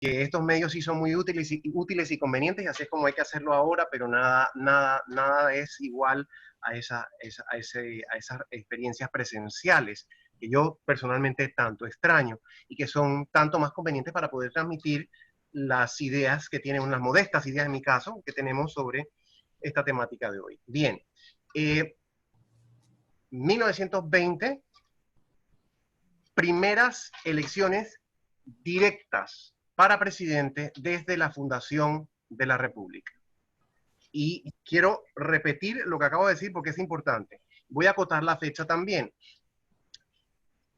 que estos medios sí son muy útiles y convenientes, y así es como hay que hacerlo ahora, pero nada es igual a esas experiencias presenciales que yo personalmente tanto extraño y que son tanto más convenientes para poder transmitir las ideas que tienen, unas modestas ideas en mi caso, que tenemos sobre esta temática de hoy. Bien, 1920, primeras elecciones directas para presidente desde la fundación de la República. Y quiero repetir lo que acabo de decir porque es importante. Voy a acotar la fecha también.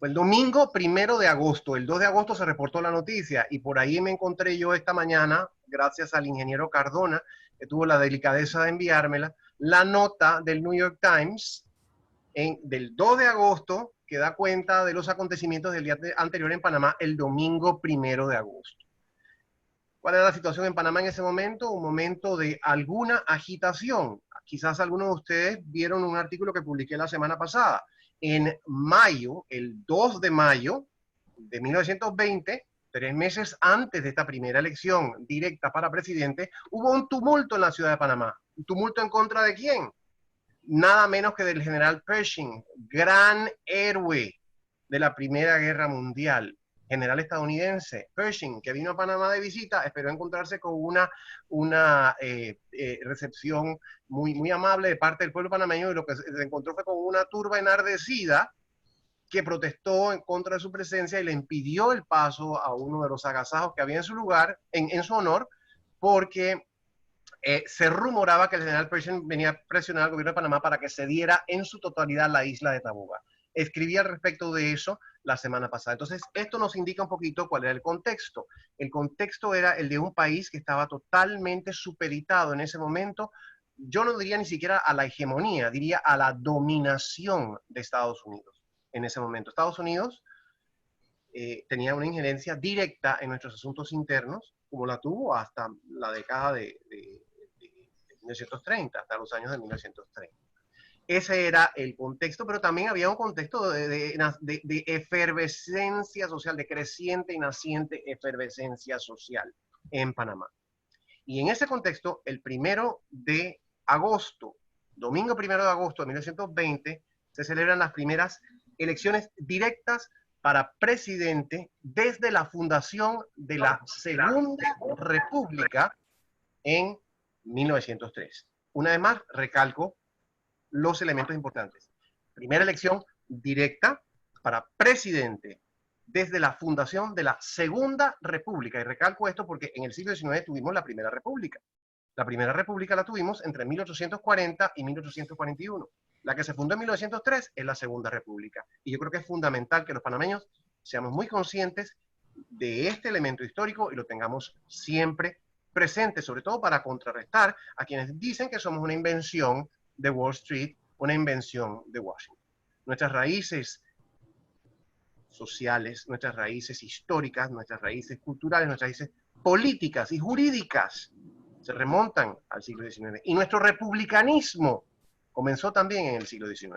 El domingo 1 de agosto, el 2 de agosto se reportó la noticia y por ahí me encontré yo esta mañana, gracias al ingeniero Cardona, que tuvo la delicadeza de enviármela, la nota del New York Times del 2 de agosto que da cuenta de los acontecimientos del día anterior en Panamá, el domingo 1 de agosto. ¿Cuál era la situación en Panamá en ese momento? Un momento de alguna agitación. Quizás algunos de ustedes vieron un artículo que publiqué la semana pasada. En mayo, el 2 de mayo de 1920, 3 meses antes de esta primera elección directa para presidente, hubo un tumulto en la ciudad de Panamá. ¿Un tumulto en contra de quién? Nada menos que del general Pershing, gran héroe de la Primera Guerra Mundial, general estadounidense. Pershing, que vino a Panamá de visita, esperó encontrarse con una recepción muy amable de parte del pueblo panameño, y lo que se encontró fue con una turba enardecida que protestó en contra de su presencia y le impidió el paso a uno de los agasajos que había en su lugar, en su honor, porque se rumoraba que el general Pershing venía a presionar al gobierno de Panamá para que cediera en su totalidad la isla de Tabuga. Escribí al respecto de eso la semana pasada. Entonces, esto nos indica un poquito cuál era el contexto. El contexto era el de un país que estaba totalmente supeditado en ese momento, yo no diría ni siquiera a la hegemonía, diría a la dominación de Estados Unidos en ese momento. Estados Unidos tenía una injerencia directa en nuestros asuntos internos, como la tuvo hasta la década de 1930, hasta los años de 1930. Ese era el contexto, pero también había un contexto de efervescencia social, de creciente y naciente efervescencia social en Panamá. Y en ese contexto, el 1 de agosto, domingo 1 de agosto de 1920, se celebran las primeras elecciones directas para presidente desde la fundación de la Segunda República en 1903. Una vez más, recalco los elementos importantes. Primera elección directa para presidente desde la fundación de la Segunda República. Y recalco esto porque en el siglo XIX tuvimos la Primera República. La Primera República la tuvimos entre 1840 y 1841. La que se fundó en 1903 es la Segunda República. Y yo creo que es fundamental que los panameños seamos muy conscientes de este elemento histórico y lo tengamos siempre presente, sobre todo para contrarrestar a quienes dicen que somos una invención de Wall Street, una invención de Washington. Nuestras raíces sociales, nuestras raíces históricas, nuestras raíces culturales, nuestras raíces políticas y jurídicas se remontan al siglo XIX. Y nuestro republicanismo comenzó también en el siglo XIX.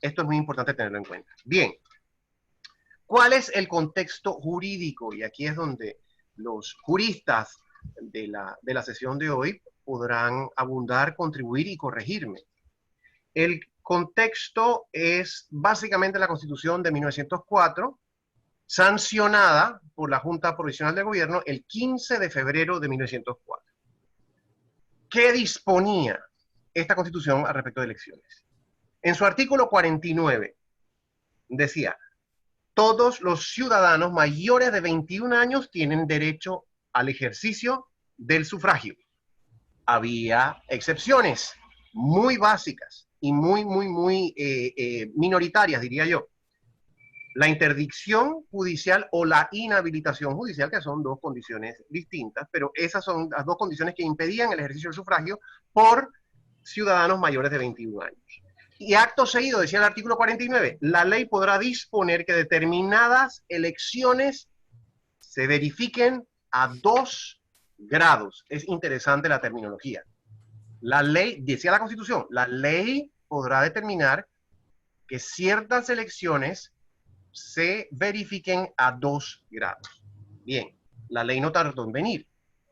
Esto es muy importante tenerlo en cuenta. Bien, ¿cuál es el contexto jurídico? Y aquí es donde los juristas de la sesión de hoy podrán abundar, contribuir y corregirme. El contexto es básicamente la Constitución de 1904, sancionada por la Junta Provisional de Gobierno el 15 de febrero de 1904. ¿Qué disponía esta Constitución al respecto de elecciones? En su artículo 49 decía: todos los ciudadanos mayores de 21 años tienen derecho al ejercicio del sufragio. Había excepciones muy básicas y muy minoritarias, diría yo. La interdicción judicial o la inhabilitación judicial, que son dos condiciones distintas, pero esas son las dos condiciones que impedían el ejercicio del sufragio por ciudadanos mayores de 21 años. Y acto seguido, decía el artículo 49, la ley podrá disponer que determinadas elecciones se verifiquen a 2 grados. Es interesante la terminología. La ley, decía la Constitución, la ley podrá determinar que ciertas elecciones se verifiquen a 2 grados. Bien, la ley no tardó en venir.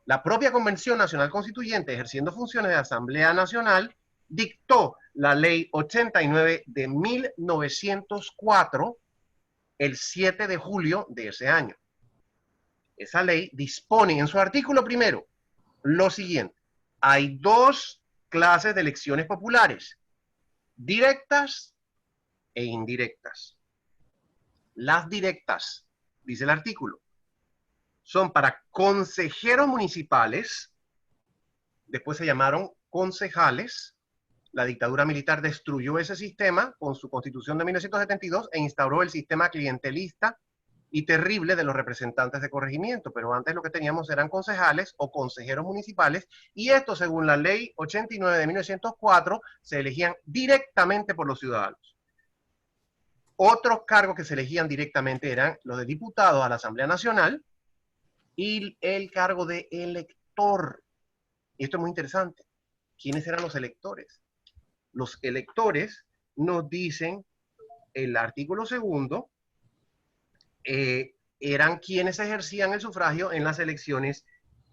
La propia Convención Nacional Constituyente, ejerciendo funciones de Asamblea Nacional, dictó la Ley 89 de 1904 el 7 de julio de ese año. Esa ley dispone en su artículo primero lo siguiente: hay dos clases de elecciones populares, directas e indirectas. Las directas, dice el artículo, son para consejeros municipales, después se llamaron concejales. La dictadura militar destruyó ese sistema con su constitución de 1972 e instauró el sistema clientelista y terrible de los representantes de corregimiento, pero antes lo que teníamos eran concejales o consejeros municipales, y esto, según la ley 89 de 1904, se elegían directamente por los ciudadanos. Otros cargos que se elegían directamente eran los de diputados a la Asamblea Nacional y el cargo de elector. Y esto es muy interesante. ¿Quiénes eran los electores? Los electores nos dicen el artículo segundo, eran quienes ejercían el sufragio en las elecciones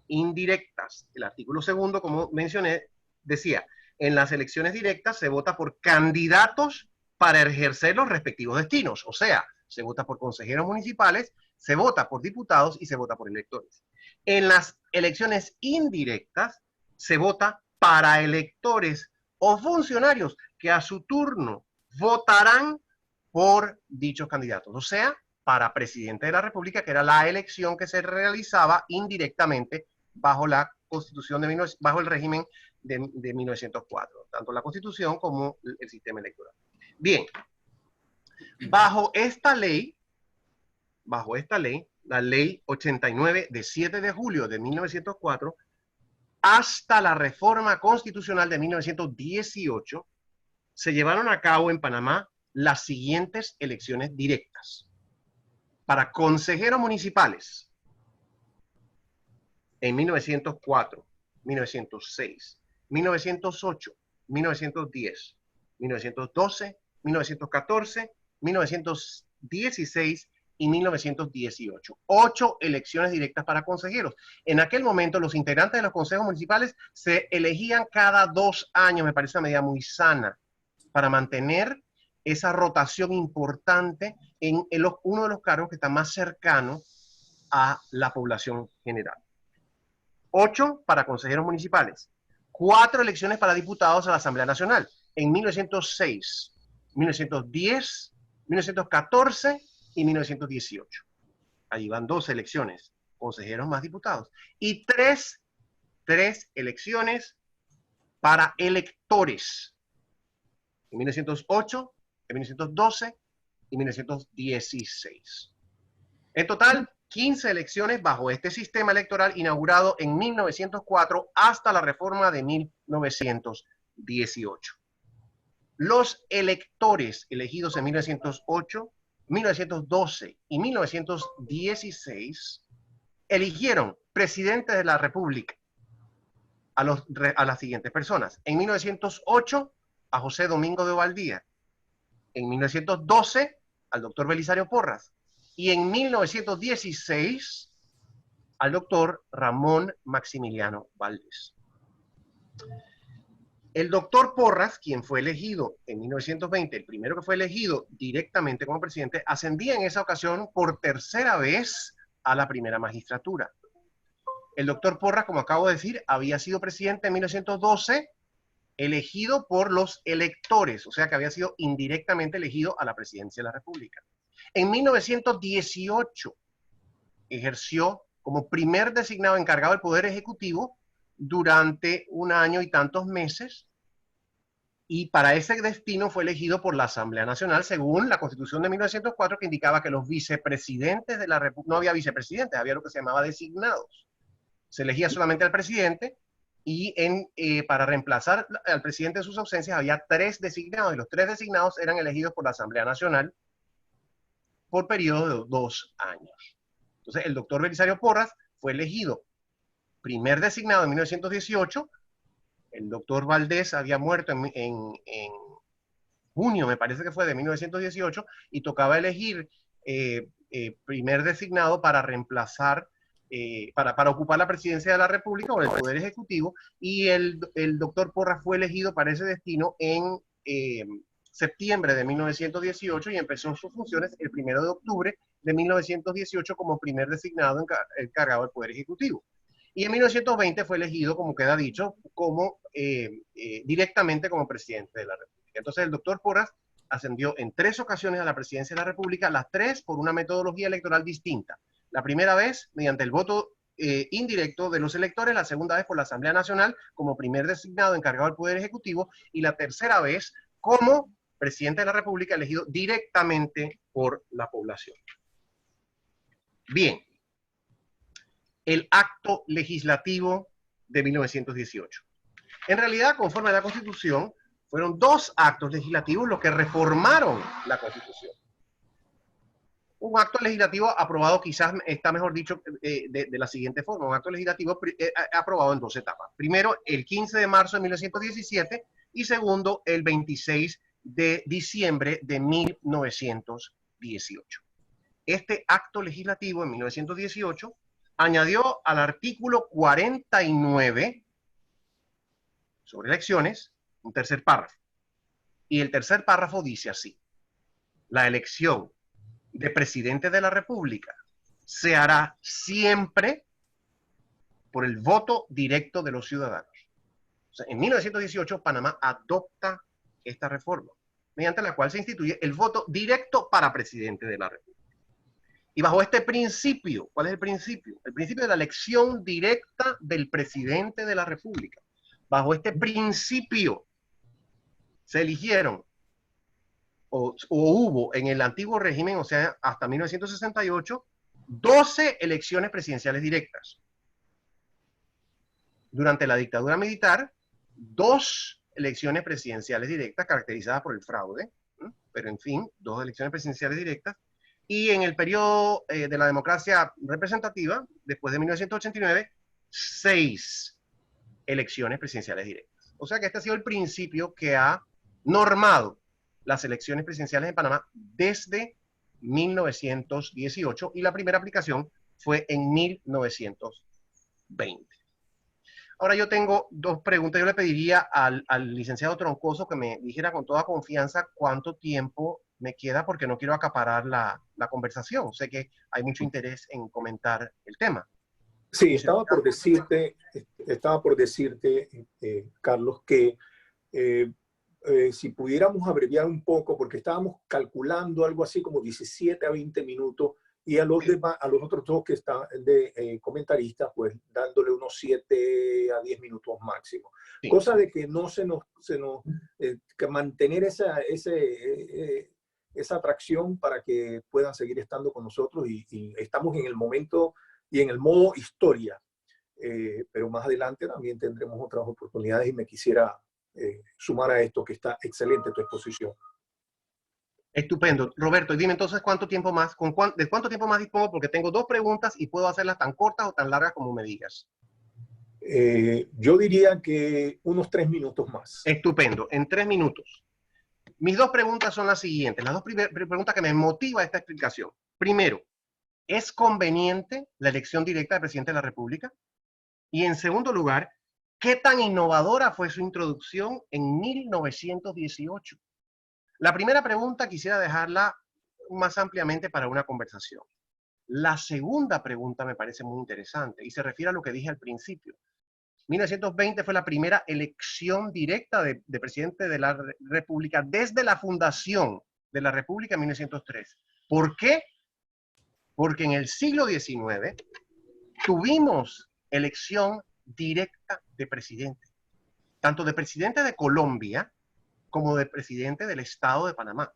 indirectas. El artículo segundo, como mencioné, decía, en las elecciones directas se vota por candidatos para ejercer los respectivos destinos. O sea, se vota por consejeros municipales, se vota por diputados y se vota por electores. En las elecciones indirectas se vota para electores o funcionarios que a su turno votarán por dichos candidatos. O sea, para presidente de la República, que era la elección que se realizaba indirectamente bajo la Constitución bajo el régimen de 1904, tanto la Constitución como el sistema electoral. Bien, bajo esta ley, la ley 89 de 7 de julio de 1904, hasta la reforma constitucional de 1918, se llevaron a cabo en Panamá las siguientes elecciones directas. Para consejeros municipales, en 1904, 1906, 1908, 1910, 1912, 1914, 1916 y 1918. 8 elecciones directas para consejeros. En aquel momento, los integrantes de los consejos municipales se elegían cada 2 años, me parece una medida muy sana, para mantener esa rotación importante en uno de los cargos que está más cercano a la población general. 8 para consejeros municipales, 4 elecciones para diputados a la Asamblea Nacional, en 1906, 1910, 1914 y 1918. Allí van 2 elecciones, consejeros más diputados, y 3 elecciones para electores, en 1908, en 1912 y 1916. En total, 15 elecciones bajo este sistema electoral inaugurado en 1904 hasta la reforma de 1918. Los electores elegidos en 1908, 1912 y 1916 eligieron presidente de la República a las siguientes personas. En 1908, a José Domingo de Ovaldía. En 1912, al doctor Belisario Porras. Y en 1916, al doctor Ramón Maximiliano Valdés. El doctor Porras, quien fue elegido en 1920, el primero que fue elegido directamente como presidente, ascendía en esa ocasión por tercera vez a la primera magistratura. El doctor Porras, como acabo de decir, había sido presidente en 1912, elegido por los electores, o sea que había sido indirectamente elegido a la presidencia de la República. En 1918 ejerció como primer designado encargado del Poder Ejecutivo durante 1 año y tantos meses, y para ese destino fue elegido por la Asamblea Nacional según la Constitución de 1904, que indicaba que los vicepresidentes de la República, no había vicepresidentes, había lo que se llamaba designados. Se elegía solamente al presidente, y para reemplazar al presidente en sus ausencias había 3 designados, y los 3 designados eran elegidos por la Asamblea Nacional por periodo de 2 años. Entonces, el doctor Belisario Porras fue elegido primer designado en 1918, el doctor Valdés había muerto en junio, me parece que fue, de 1918, y tocaba elegir primer designado para reemplazar para ocupar la presidencia de la República o el Poder Ejecutivo, y el doctor Porras fue elegido para ese destino en septiembre de 1918 y empezó sus funciones el 1 de octubre de 1918 como primer designado encargado del Poder Ejecutivo. Y en 1920 fue elegido, como queda dicho, como, directamente como presidente de la República. Entonces el doctor Porras ascendió en 3 ocasiones a la presidencia de la República, las 3 por una metodología electoral distinta. La primera vez mediante el voto indirecto de los electores, la segunda vez por la Asamblea Nacional como primer designado encargado del Poder Ejecutivo, y la tercera vez como presidente de la República elegido directamente por la población. Bien, el acto legislativo de 1918. En realidad, conforme a la Constitución, fueron 2 actos legislativos los que reformaron la Constitución. Un acto legislativo aprobado, quizás está mejor dicho de la siguiente forma, un acto legislativo aprobado en 2 etapas. Primero, el 15 de marzo de 1917 y segundo, el 26 de diciembre de 1918. Este acto legislativo en 1918 añadió al artículo 49 sobre elecciones un tercer párrafo. Y el tercer párrafo dice así: la elección de presidente de la República se hará siempre por el voto directo de los ciudadanos. O sea, en 1918 Panamá adopta esta reforma, mediante la cual se instituye el voto directo para presidente de la República. Y bajo este principio, ¿cuál es el principio? El principio de la elección directa del presidente de la República. Bajo este principio se eligieron o hubo en el antiguo régimen, o sea, hasta 1968, 12 elecciones presidenciales directas. Durante la dictadura militar, 2 elecciones presidenciales directas caracterizadas por el fraude, pero en fin, 2 elecciones presidenciales directas. Y en el periodo de la democracia representativa, después de 1989, 6 elecciones presidenciales directas. O sea que este ha sido el principio que ha normado las elecciones presidenciales en Panamá desde 1918 y la primera aplicación fue en 1920. Ahora yo tengo 2 preguntas. Yo le pediría al licenciado Troncoso que me dijera con toda confianza cuánto tiempo me queda, porque no quiero acaparar la conversación. Sé que hay mucho interés en comentar el tema. Sí, estaba por decirte, Carlos, que si pudiéramos abreviar un poco, porque estábamos calculando algo así como 17 a 20 minutos, y a los otros 2 que están de comentaristas, pues dándole unos 7 a 10 minutos máximo. Sí. Cosa de que no que mantener esa atracción para que puedan seguir estando con nosotros, y estamos en el momento y en el modo historia. Pero más adelante también tendremos otras oportunidades y me quisiera sumar a esto, que está excelente tu exposición. Estupendo. Roberto, dime entonces cuánto tiempo más, ¿de cuánto tiempo más dispongo? Porque tengo 2 preguntas y puedo hacerlas tan cortas o tan largas como me digas. Yo diría que unos 3 minutos más. Estupendo, en 3 minutos. Mis 2 preguntas son las siguientes, las 2 preguntas que me motiva esta explicación. Primero, ¿es conveniente la elección directa del presidente de la República? Y en segundo lugar, ¿qué tan innovadora fue su introducción en 1918? La primera pregunta quisiera dejarla más ampliamente para una conversación. La segunda pregunta me parece muy interesante y se refiere a lo que dije al principio. 1920 fue la primera elección directa de presidente de la República desde la fundación de la República en 1903. ¿Por qué? Porque en el siglo XIX tuvimos elección directa de presidente, tanto de presidente de Colombia como de presidente del Estado de Panamá,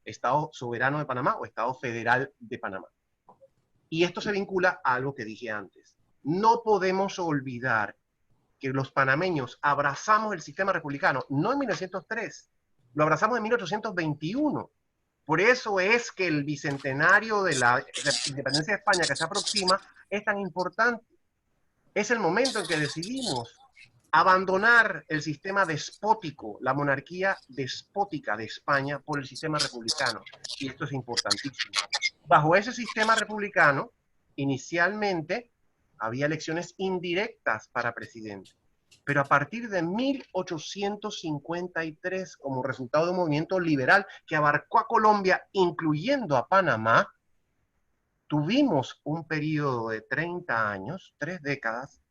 Estado soberano de Panamá o Estado federal de Panamá. Y esto se vincula a algo que dije antes. No podemos olvidar que los panameños abrazamos el sistema republicano, no en 1903, lo abrazamos en 1821. Por eso es que el bicentenario de la independencia de España que se aproxima es tan importante. Es el momento en que decidimos abandonar el sistema despótico, la monarquía despótica de España por el sistema republicano. Y esto es importantísimo. Bajo ese sistema republicano, inicialmente había elecciones indirectas para presidente. Pero a partir de 1853, como resultado de un movimiento liberal que abarcó a Colombia, incluyendo a Panamá, tuvimos un periodo de 30 años, 3 décadas,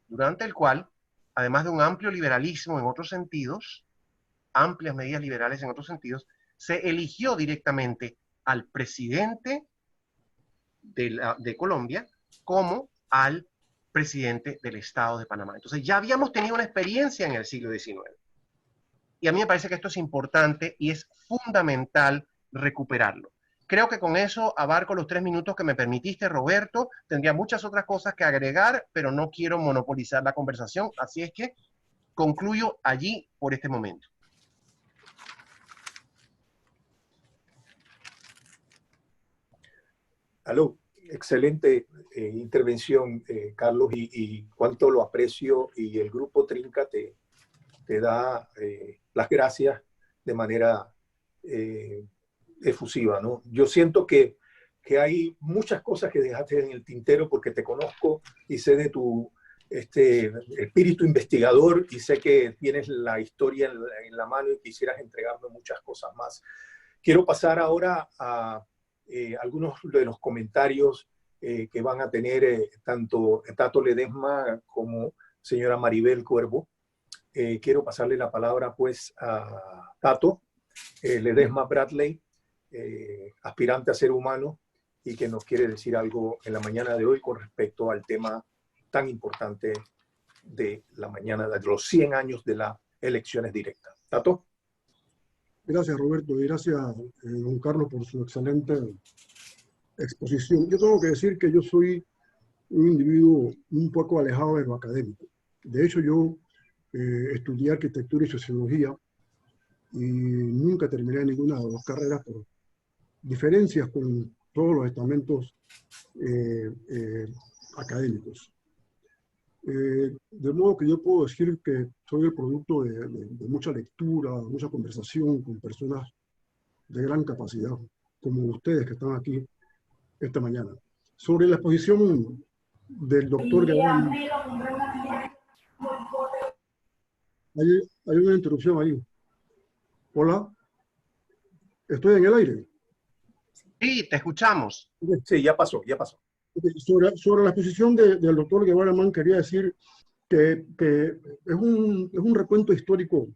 durante el cual, además de un amplio liberalismo en otros sentidos, amplias medidas liberales en otros sentidos, se eligió directamente al presidente de Colombia como al presidente del Estado de Panamá. Entonces ya habíamos tenido una experiencia en el siglo XIX. Y a mí me parece que esto es importante y es fundamental recuperarlo. Creo que con eso abarco los 3 minutos que me permitiste, Roberto. Tendría muchas otras cosas que agregar, pero no quiero monopolizar la conversación. Así es que concluyo allí por este momento. Aló, excelente intervención, Carlos, y cuánto lo aprecio, y el grupo Trinca te da las gracias de manera efusiva, ¿no? Yo siento que hay muchas cosas que dejaste en el tintero porque te conozco y sé de tu espíritu investigador, y sé que tienes la historia en la mano y quisieras entregarme muchas cosas más. Quiero pasar ahora a algunos de los comentarios que van a tener tanto Tato Ledesma como señora Maribel Cuervo. Quiero pasarle la palabra pues a Tato Ledesma Bradley, aspirante a ser humano, y que nos quiere decir algo en la mañana de hoy con respecto al tema tan importante de la mañana de los 100 años de las elecciones directas. Tato. Gracias, Roberto, y gracias, don Carlos, por su excelente exposición. Yo tengo que decir que yo soy un individuo un poco alejado de lo académico. De hecho, yo estudié arquitectura y sociología y nunca terminé ninguna de las dos carreras por diferencias con todos los estamentos académicos. De modo que yo puedo decir que soy el producto de mucha lectura, mucha conversación con personas de gran capacidad, como ustedes que están aquí esta mañana. Sobre la exposición del doctor Guevara, hay una interrupción ahí. Hola, ¿estoy en el aire? Sí, te escuchamos. Sí, ya pasó, ya pasó. Sobre la exposición del doctor Guevara Mann, quería decir que es un recuento histórico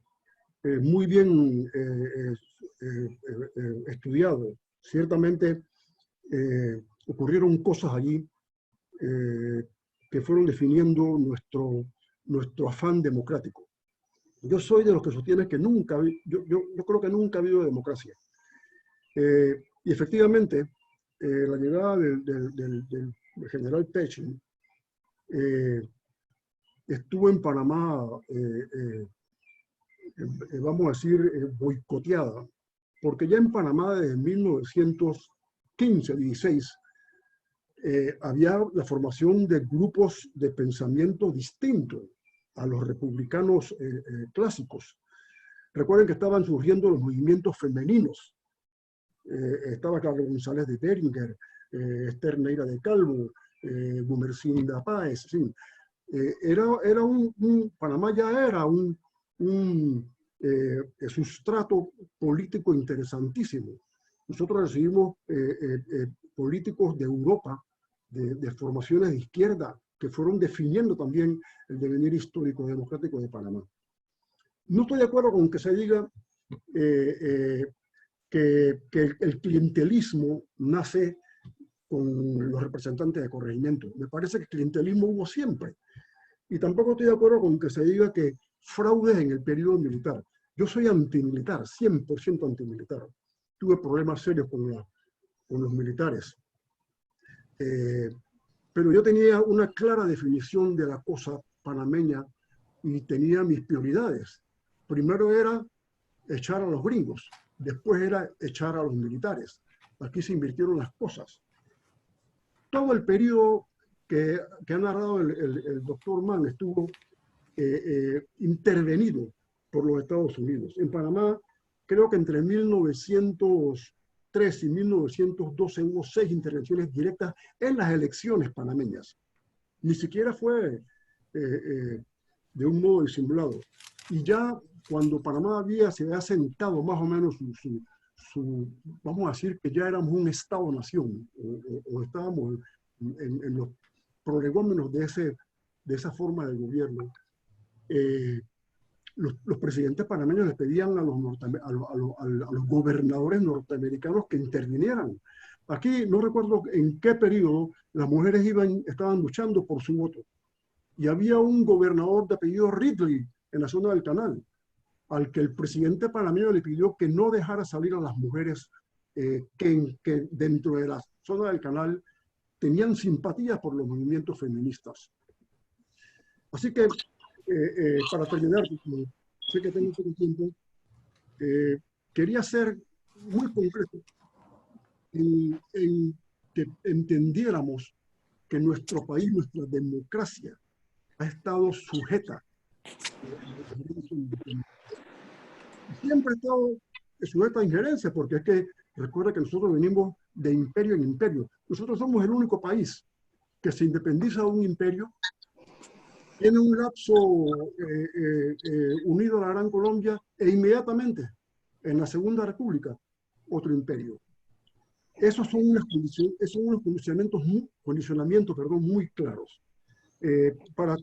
muy bien estudiado. Ciertamente ocurrieron cosas allí que fueron definiendo nuestro afán democrático. Yo soy de los que sostienen que nunca, yo creo que nunca ha habido democracia. Y efectivamente, la llegada del general Pechin estuvo en Panamá, vamos a decir, boicoteada, porque ya en Panamá desde 1915-16 había la formación de grupos de pensamiento distintos a los republicanos clásicos. Recuerden que estaban surgiendo los movimientos femeninos. Estaba Carlos González de Beringer, Esther Neira de Calvo, Gumersinda Páez, en fin. Panamá ya era un sustrato político interesantísimo. Nosotros recibimos políticos de Europa, de formaciones de izquierda, que fueron definiendo también el devenir histórico democrático de Panamá. No estoy de acuerdo con que se diga que el clientelismo nace con los representantes de corregimiento. Me parece que clientelismo hubo siempre. Y tampoco estoy de acuerdo con que se diga que fraudes en el periodo militar. Yo soy antimilitar, 100% antimilitar. Tuve problemas serios con los militares. Pero yo tenía una clara definición de la cosa panameña y tenía mis prioridades. Primero era echar a los gringos, después era echar a los militares. Aquí se invirtieron las cosas. Todo el periodo que ha narrado el doctor Mann estuvo intervenido por los Estados Unidos. En Panamá, creo que entre 1903 y 1912 hubo 6 intervenciones directas en las elecciones panameñas. Ni siquiera fue de un modo disimulado. Y ya cuando Panamá se había sentado más o menos vamos a decir que ya éramos un Estado-nación, o estábamos en los prolegómenos de esa forma de gobierno, los presidentes panameños le pedían a los gobernadores norteamericanos que intervinieran. Aquí no recuerdo en qué periodo las mujeres estaban luchando por su voto. Y había un gobernador de apellido Ridley en la zona del canal, al que el presidente panameño le pidió que no dejara salir a las mujeres que dentro de la zona del canal tenían simpatía por los movimientos feministas. Así que, para terminar, sé que tengo poco tiempo, quería ser muy concreto en que entendiéramos que nuestro país, nuestra democracia, ha estado sujeta. Siempre ha estado sujeta a injerencia, porque es que recuerda que nosotros venimos de imperio en imperio. Nosotros somos el único país que se independiza de un imperio, tiene un lapso unido a la Gran Colombia e inmediatamente en la Segunda República otro imperio. Esos son unos condicionamientos muy claros. Para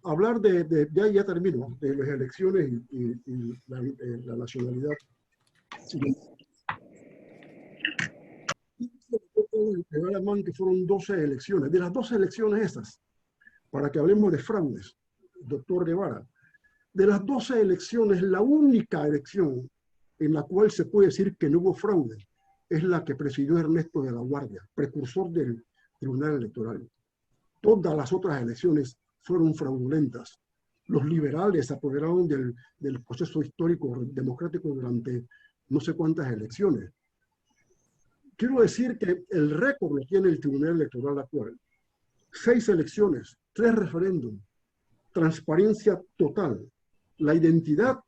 hablar ya termino, de las elecciones y la nacionalidad. Que fueron 12 elecciones. De las 12 elecciones esas, para que hablemos de fraudes, doctor Guevara, de las 12 elecciones, la única elección en la cual se puede decir que no hubo fraude es la que presidió Ernesto de la Guardia, precursor del Tribunal Electoral. Todas las otras elecciones fueron fraudulentas. Los liberales se apoderaron del proceso histórico democrático durante no sé cuántas elecciones. Quiero decir que el récord lo tiene el Tribunal Electoral actual. 6 elecciones, 3 referéndums, transparencia total. La identidad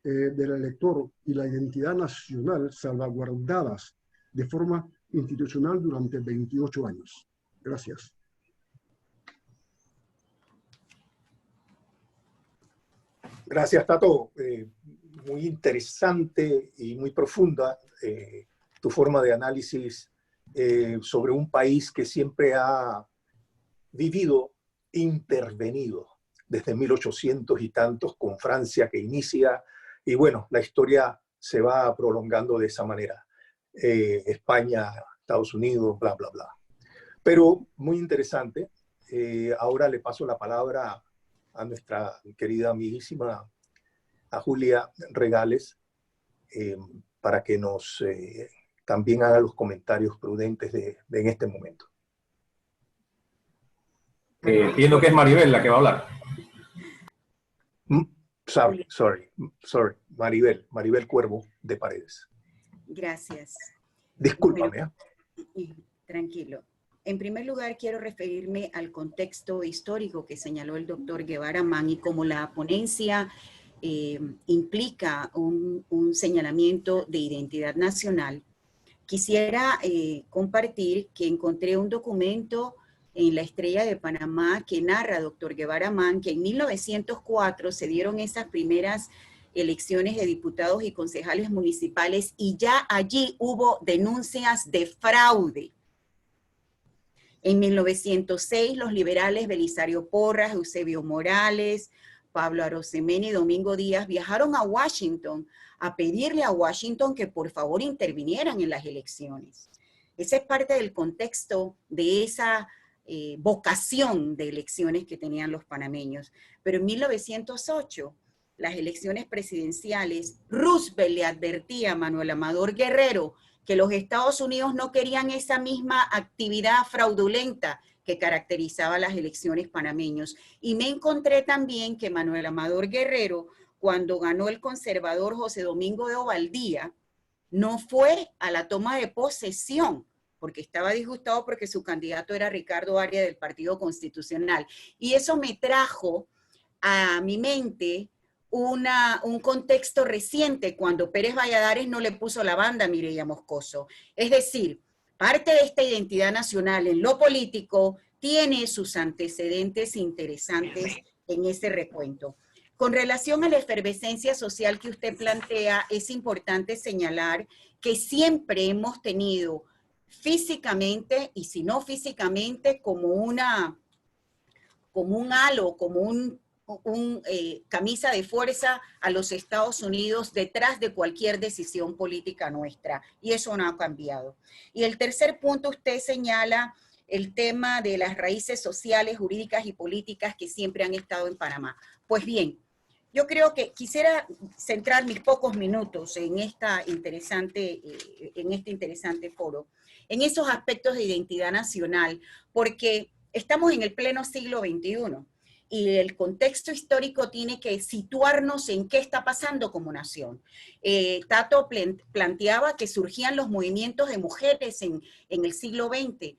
del elector y la identidad nacional salvaguardadas de forma institucional durante 28 años. Gracias. Gracias, Tato. Muy interesante y muy profunda tu forma de análisis sobre un país que siempre ha vivido intervenido desde 1800 y tantos con Francia que inicia, y bueno, la historia se va prolongando de esa manera. España, Estados Unidos, bla, bla, bla. Pero muy interesante. Ahora le paso la palabra a nuestra querida amiguísima, a Julia Regales, para que nos también haga los comentarios prudentes en este momento. Entiendo que es Maribel la que va a hablar. Sorry. Maribel Cuervo de Paredes. Gracias. Discúlpame. Tranquilo. En primer lugar, quiero referirme al contexto histórico que señaló el doctor Guevara Mann, y como la ponencia implica un señalamiento de identidad nacional, quisiera compartir que encontré un documento en La Estrella de Panamá que narra, doctor Guevara Mann, que en 1904 se dieron esas primeras elecciones de diputados y concejales municipales, y ya allí hubo denuncias de fraude. En 1906, los liberales Belisario Porras, Eusebio Morales, Pablo Arosemena y Domingo Díaz viajaron a Washington a pedirle a Washington que por favor intervinieran en las elecciones. Ese es parte del contexto de esa vocación de elecciones que tenían los panameños. Pero en 1908, las elecciones presidenciales, Roosevelt le advertía a Manuel Amador Guerrero que los Estados Unidos no querían esa misma actividad fraudulenta que caracterizaba las elecciones panameños. Y me encontré también que Manuel Amador Guerrero, cuando ganó el conservador José Domingo de Ovaldía, no fue a la toma de posesión, porque estaba disgustado porque su candidato era Ricardo Arias del Partido Constitucional. Y eso me trajo a mi mente un contexto reciente cuando Pérez Valladares no le puso la banda a Mireya Moscoso. Es decir, parte de esta identidad nacional en lo político tiene sus antecedentes interesantes en ese recuento. Con relación a la efervescencia social que usted plantea, es importante señalar que siempre hemos tenido físicamente, y si no físicamente, como un halo, como camisa de fuerza a los Estados Unidos detrás de cualquier decisión política nuestra, y eso no ha cambiado. Y el tercer punto, usted señala el tema de las raíces sociales, jurídicas y políticas que siempre han estado en Panamá. Pues bien, yo creo que quisiera centrar mis pocos minutos en este interesante foro, en esos aspectos de identidad nacional, porque estamos en el pleno siglo XXI y el contexto histórico tiene que situarnos en qué está pasando como nación. Tato planteaba que surgían los movimientos de mujeres en el siglo XX,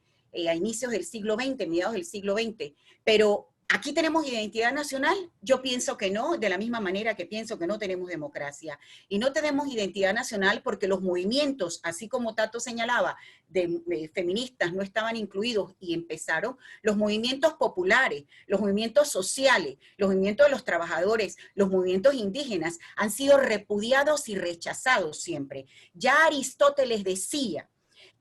a inicios del siglo XX, mediados del siglo XX, pero ¿aquí tenemos identidad nacional? Yo pienso que no, de la misma manera que pienso que no tenemos democracia. Y no tenemos identidad nacional porque los movimientos, así como Tato señalaba, de feministas no estaban incluidos y empezaron los movimientos populares, los movimientos sociales, los movimientos de los trabajadores, los movimientos indígenas han sido repudiados y rechazados siempre. Ya Aristóteles decía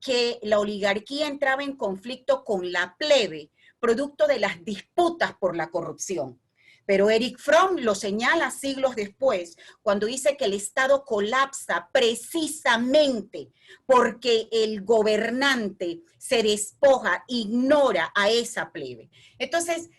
que la oligarquía entraba en conflicto con la plebe, producto de las disputas por la corrupción. Pero Erich Fromm lo señala siglos después, cuando dice que el Estado colapsa precisamente porque el gobernante se despoja, ignora a esa plebe. Entonces,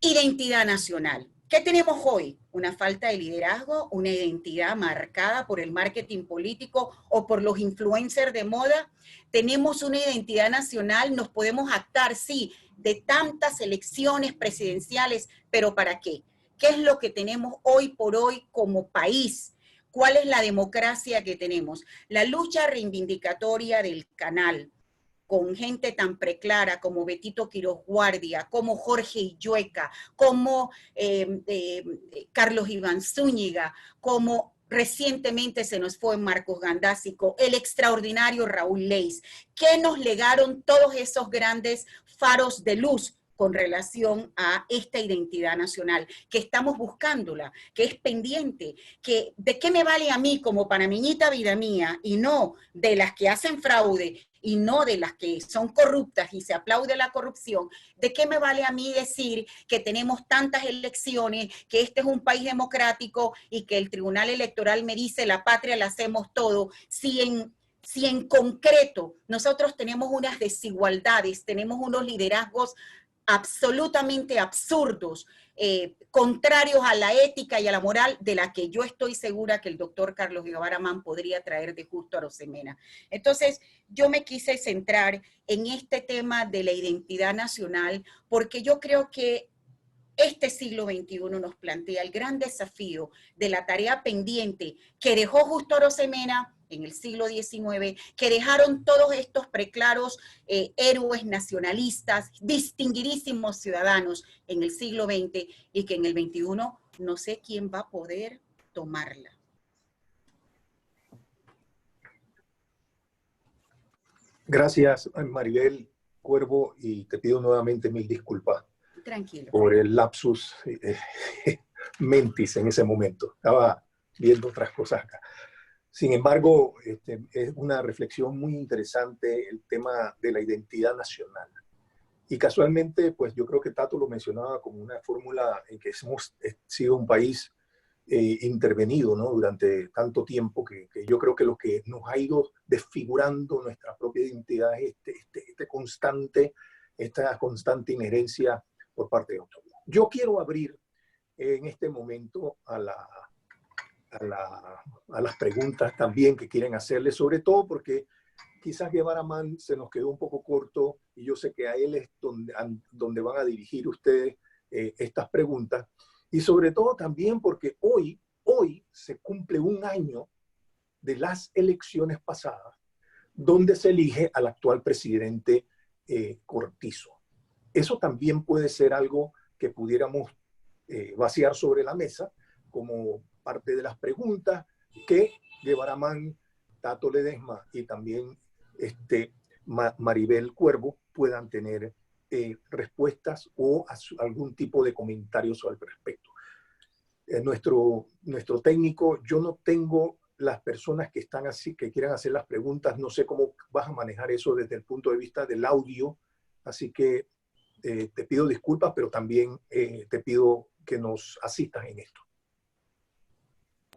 identidad nacional. ¿Qué tenemos hoy? Una falta de liderazgo, una identidad marcada por el marketing político o por los influencers de moda. Tenemos una identidad nacional, nos podemos jactar, sí, de tantas elecciones presidenciales, pero ¿para qué? ¿Qué es lo que tenemos hoy por hoy como país? ¿Cuál es la democracia que tenemos? La lucha reivindicatoria del canal, con gente tan preclara como Betito Quiroz Guardia, como Jorge Illueca, como Carlos Iván Zúñiga, como recientemente se nos fue Marcos Gandásico, el extraordinario Raúl Leis. ¿Qué nos legaron todos esos grandes faros de luz con relación a esta identidad nacional, que estamos buscándola, que es pendiente, que de qué me vale a mí como panameñita vida mía y no de las que hacen fraude y no de las que son corruptas y se aplaude la corrupción? ¿De qué me vale a mí decir que tenemos tantas elecciones, que este es un país democrático y que el Tribunal Electoral me dice la patria la hacemos todo, si en concreto nosotros tenemos unas desigualdades, tenemos unos liderazgos absolutamente absurdos, contrarios a la ética y a la moral, de la que yo estoy segura que el doctor Carlos Guevara Mann podría traer de Justo Arosemena. Entonces, yo me quise centrar en este tema de la identidad nacional, porque yo creo que este siglo XXI nos plantea el gran desafío de la tarea pendiente que dejó Justo Arosemena en el siglo XIX, que dejaron todos estos preclaros héroes nacionalistas, distinguidísimos ciudadanos en el siglo XX, y que en el XXI no sé quién va a poder tomarla. Gracias, Maribel Cuervo, y te pido nuevamente mil disculpas. Tranquilo. Por el lapsus mentis en ese momento. Estaba viendo otras cosas acá. Sin embargo, es una reflexión muy interesante el tema de la identidad nacional. Y casualmente, pues yo creo que Tato lo mencionaba como una fórmula en que hemos sido un país intervenido, ¿no? Durante tanto tiempo que yo creo que lo que nos ha ido desfigurando nuestra propia identidad es esta constante inherencia por parte de otros. Yo quiero abrir en este momento a las preguntas también que quieren hacerle, sobre todo porque quizás Guevara Mann se nos quedó un poco corto y yo sé que a él es donde van a dirigir ustedes estas preguntas, y sobre todo también porque hoy se cumple un año de las elecciones pasadas donde se elige al actual presidente Cortizo. Eso también puede ser algo que pudiéramos vaciar sobre la mesa como parte de las preguntas que Guevara Mann, Tato Ledesma y también Maribel Cuervo puedan tener respuestas o algún tipo de comentarios al respecto. Nuestro técnico, yo no tengo las personas que están así, que quieran hacer las preguntas, no sé cómo vas a manejar eso desde el punto de vista del audio, así que te pido disculpas, pero también te pido que nos asistas en esto.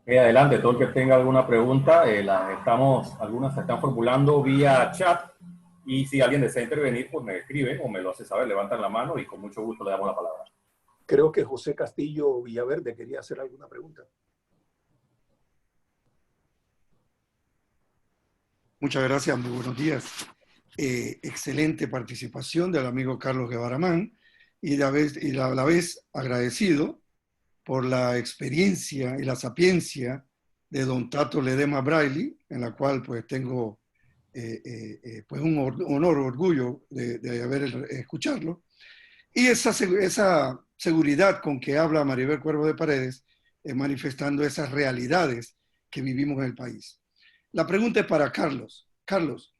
Adelante, todo el que tenga alguna pregunta, algunas se están formulando vía chat, y si alguien desea intervenir, pues me escribe o me lo hace saber, levantan la mano y con mucho gusto le damos la palabra. Creo que José Castillo Villaverde quería hacer alguna pregunta. Muchas gracias, muy buenos días. Excelente participación del amigo Carlos Guevara Mann y a la vez agradecido por la experiencia y la sapiencia de don Tato Ledesma Braille, en la cual pues tengo pues un honor, orgullo de haber escucharlo. Y esa seguridad con que habla Maribel Cuervo de Paredes, manifestando esas realidades que vivimos en el país. La pregunta es para Carlos. Carlos,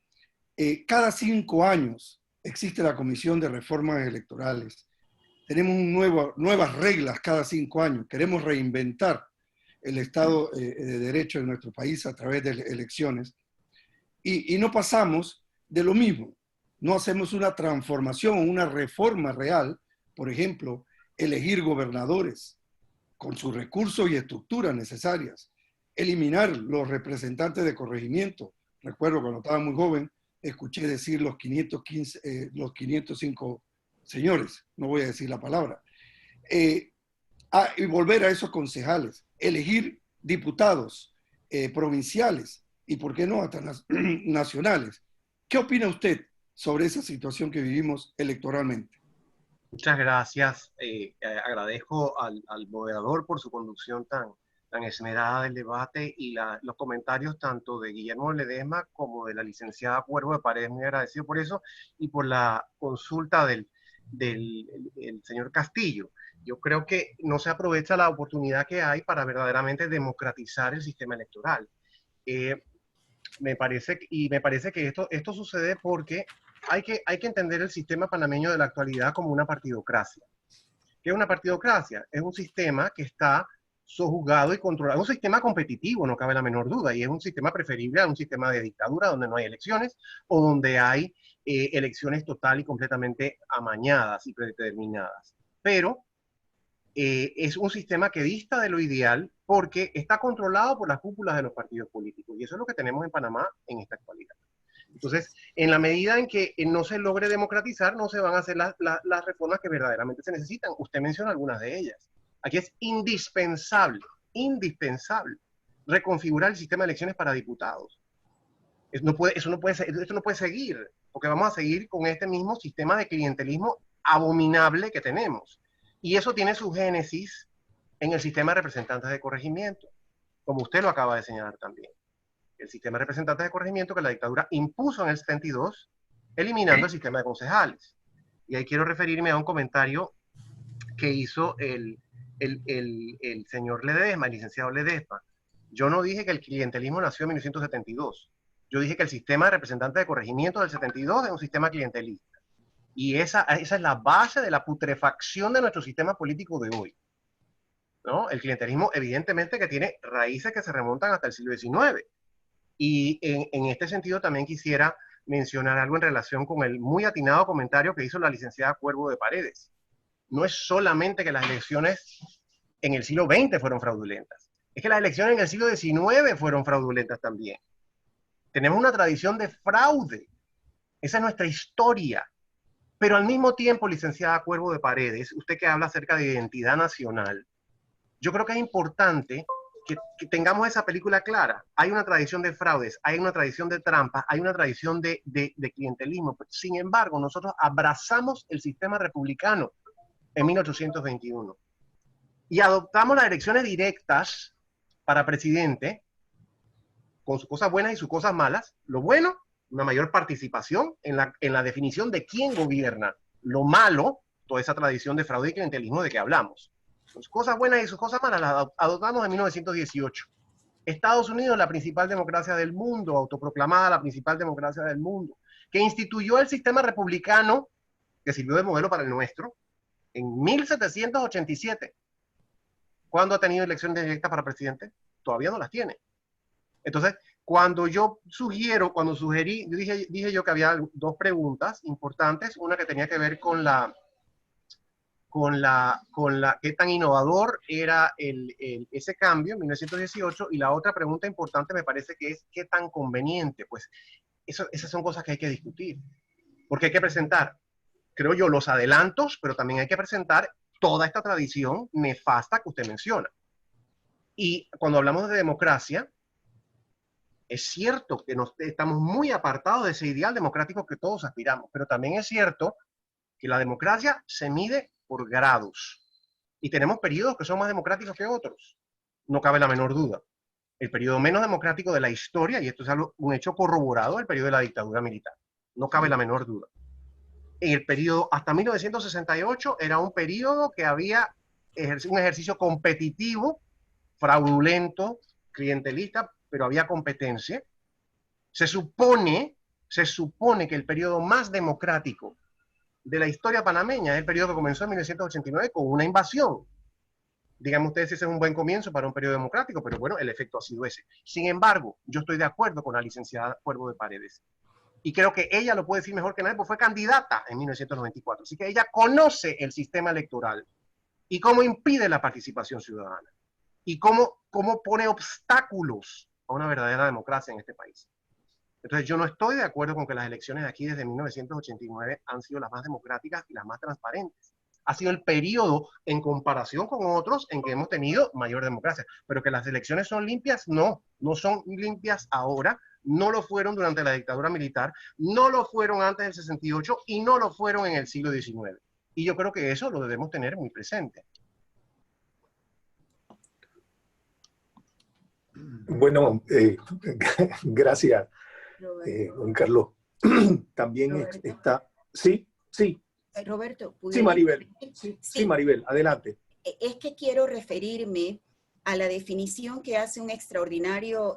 cada 5 años existe la Comisión de Reformas Electorales. Tenemos nuevas reglas cada 5 años. Queremos reinventar el Estado de Derecho de nuestro país a través de elecciones. Y no pasamos de lo mismo. No hacemos una transformación, una reforma real, por ejemplo, elegir gobernadores con sus recursos y estructuras necesarias, eliminar los representantes de corregimiento. Recuerdo cuando estaba muy joven, escuché decir los 505 señores, no voy a decir la palabra, y volver a esos concejales, elegir diputados provinciales y, ¿por qué no?, hasta nacionales. ¿Qué opina usted sobre esa situación que vivimos electoralmente? Muchas gracias. Agradezco al moderador por su conducción tan esmerada del debate y los comentarios tanto de Guillermo Ledesma como de la licenciada Cuervo de Paredes. Muy agradecido por eso y por la consulta del señor Castillo. Yo creo que no se aprovecha la oportunidad que hay para verdaderamente democratizar el sistema electoral. Me parece que esto sucede porque hay que entender el sistema panameño de la actualidad como una partidocracia. ¿Qué es una partidocracia? Es un sistema que está sojuzgado y controlado, es un sistema competitivo, no cabe la menor duda, y es un sistema preferible a un sistema de dictadura donde no hay elecciones o donde hay elecciones total y completamente amañadas y predeterminadas. Pero es un sistema que dista de lo ideal porque está controlado por las cúpulas de los partidos políticos, y eso es lo que tenemos en Panamá en esta actualidad. Entonces, en la medida en que no se logre democratizar, no se van a hacer las reformas que verdaderamente se necesitan. Usted menciona algunas de ellas. Aquí es indispensable reconfigurar el sistema de elecciones para diputados. Esto no puede seguir, porque vamos a seguir con este mismo sistema de clientelismo abominable que tenemos. Y eso tiene su génesis en el sistema de representantes de corregimiento, como usted lo acaba de señalar también. El sistema de representantes de corregimiento que la dictadura impuso en el 72, eliminando el sistema de concejales. Y ahí quiero referirme a un comentario que hizo el señor Ledesma, el licenciado Ledesma. Yo no dije que el clientelismo nació en 1972. Yo dije que el sistema de representantes de corregimiento del 72 es un sistema clientelista. Y esa es la base de la putrefacción de nuestro sistema político de hoy, ¿no? El clientelismo, evidentemente, que tiene raíces que se remontan hasta el siglo XIX. Y en este sentido también quisiera mencionar algo en relación con el muy atinado comentario que hizo la licenciada Cuervo de Paredes. No es solamente que las elecciones en el siglo XX fueron fraudulentas, es que las elecciones en el siglo XIX fueron fraudulentas también. Tenemos una tradición de fraude, esa es nuestra historia. Pero al mismo tiempo, licenciada Cuervo de Paredes, usted que habla acerca de identidad nacional, yo creo que es importante que tengamos esa película clara. Hay una tradición de fraudes, hay una tradición de trampas, hay una tradición de clientelismo. Sin embargo, nosotros abrazamos el sistema republicano en 1821 y adoptamos las elecciones directas para presidente con sus cosas buenas y sus cosas malas. Lo bueno, una mayor participación en la definición de quién gobierna. Lo malo, toda esa tradición de fraude y clientelismo de que hablamos. Sus cosas buenas y sus cosas malas las adoptamos en 1918. Estados Unidos, la principal democracia del mundo, autoproclamada la principal democracia del mundo, que instituyó el sistema republicano, que sirvió de modelo para el nuestro, en 1787. ¿Cuándo ha tenido elecciones directas para presidente? Todavía no las tiene. Entonces, cuando yo sugerí, dije yo que había dos preguntas importantes, una que tenía que ver con qué tan innovador era ese cambio en 1918, y la otra pregunta importante me parece que es qué tan conveniente. Pues esas son cosas que hay que discutir, porque hay que presentar, creo yo, los adelantos, pero también hay que presentar toda esta tradición nefasta que usted menciona. Y cuando hablamos de democracia, es cierto que estamos muy apartados de ese ideal democrático que todos aspiramos, pero también es cierto que la democracia se mide por grados. Y tenemos periodos que son más democráticos que otros. No cabe la menor duda. El periodo menos democrático de la historia, y esto es un hecho corroborado, el periodo de la dictadura militar. No cabe la menor duda. El periodo hasta 1968 era un periodo que había un ejercicio competitivo, fraudulento, clientelista, pero había competencia. Se supone que el periodo más democrático de la historia panameña es el periodo que comenzó en 1989 con una invasión. Díganme ustedes si ese es un buen comienzo para un periodo democrático, pero bueno, el efecto ha sido ese. Sin embargo, yo estoy de acuerdo con la licenciada Cuervo de Paredes. Y creo que ella lo puede decir mejor que nadie, porque fue candidata en 1994. Así que ella conoce el sistema electoral y cómo impide la participación ciudadana y cómo pone obstáculos a una verdadera democracia en este país. Entonces yo no estoy de acuerdo con que las elecciones de aquí desde 1989 han sido las más democráticas y las más transparentes. Ha sido el periodo, en comparación con otros, en que hemos tenido mayor democracia. Pero que las elecciones son limpias, no son limpias ahora, no lo fueron durante la dictadura militar, no lo fueron antes del 68 y no lo fueron en el siglo XIX. Y yo creo que eso lo debemos tener muy presente. Bueno, gracias, don Carlos. También Roberto. está... Sí. Roberto, Sí, Maribel. Sí, Maribel, adelante. Es que quiero referirme a la definición que hace un extraordinario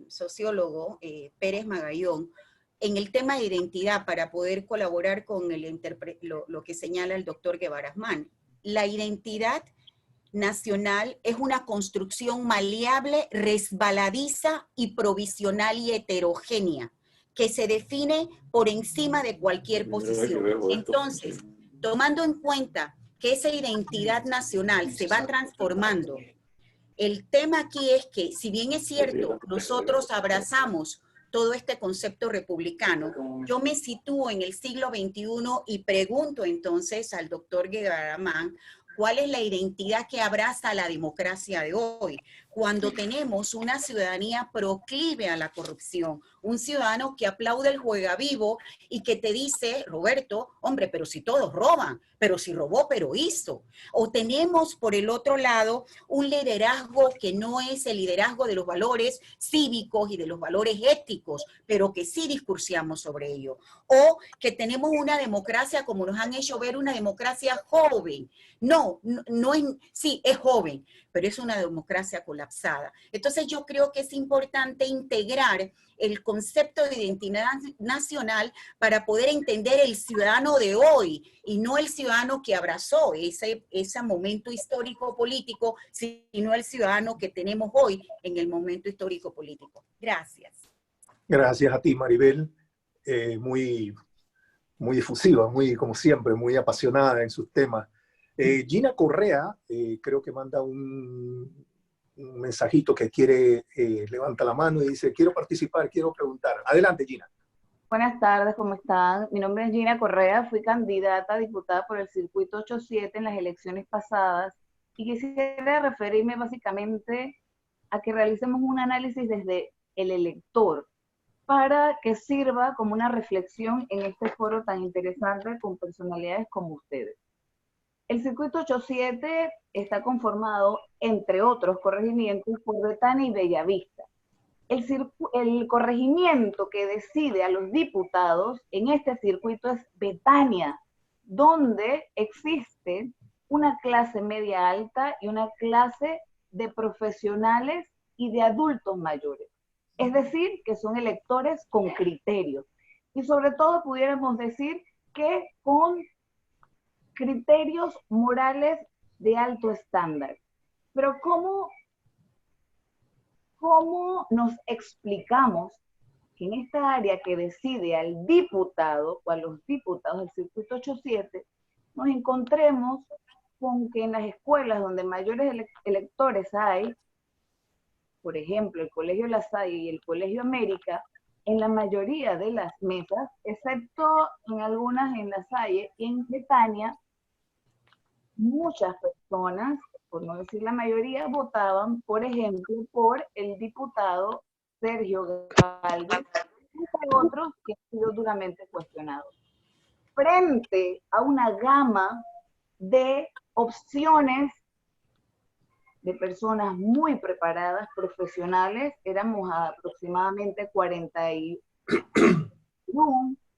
sociólogo, Pérez Magallón, en el tema de identidad para poder colaborar con lo que señala el doctor Guevara Mann. La identidad nacional es una construcción maleable, resbaladiza y provisional y heterogénea, que se define por encima de cualquier posición. Entonces, tomando en cuenta que esa identidad nacional se va transformando, el tema aquí es que, si bien es cierto, nosotros abrazamos todo este concepto republicano, yo me sitúo en el siglo XXI y pregunto entonces al doctor Guevara Mann, ¿cuál es la identidad que abraza la democracia de hoy? Cuando tenemos una ciudadanía proclive a la corrupción, un ciudadano que aplaude el juega vivo y que te dice, Roberto, hombre, pero si todos roban, pero si robó, pero hizo. O tenemos por el otro lado un liderazgo que no es el liderazgo de los valores cívicos y de los valores éticos, pero que sí discursiamos sobre ello. O que tenemos una democracia, como nos han hecho ver, una democracia joven. No es, sí, es joven, pero es una democracia colapsada. Entonces yo creo que es importante integrar el concepto de identidad nacional para poder entender el ciudadano de hoy y no el ciudadano que abrazó ese momento histórico político, sino el ciudadano que tenemos hoy en el momento histórico político. Gracias. Gracias a ti, Maribel. Muy difusiva, como siempre, muy apasionada en sus temas. Gina Correa, creo que manda un mensajito que quiere, levanta la mano y dice, quiero participar, quiero preguntar. Adelante, Gina. Buenas tardes, ¿cómo están? Mi nombre es Gina Correa, fui candidata a diputada por el circuito 87 en las elecciones pasadas y quisiera referirme básicamente a que realicemos un análisis desde el elector para que sirva como una reflexión en este foro tan interesante con personalidades como ustedes. El circuito 87 está conformado, entre otros corregimientos, por Betania y Bellavista. El corregimiento que decide a los diputados en este circuito es Betania, donde existe una clase media alta y una clase de profesionales y de adultos mayores. Es decir, que son electores con criterio. Y sobre todo pudiéramos decir que con criterios morales de alto estándar. Pero ¿cómo nos explicamos que en esta área que decide al diputado o a los diputados del circuito 87, nos encontremos con que en las escuelas donde mayores electores hay, por ejemplo, el Colegio La Salle y el Colegio América, en la mayoría de las mesas, excepto en algunas en La Salle y en Betania, muchas personas, por no decir la mayoría, votaban, por ejemplo, por el diputado Sergio Galvez, entre otros que han sido duramente cuestionados. Frente a una gama de opciones de personas muy preparadas, profesionales, éramos aproximadamente 41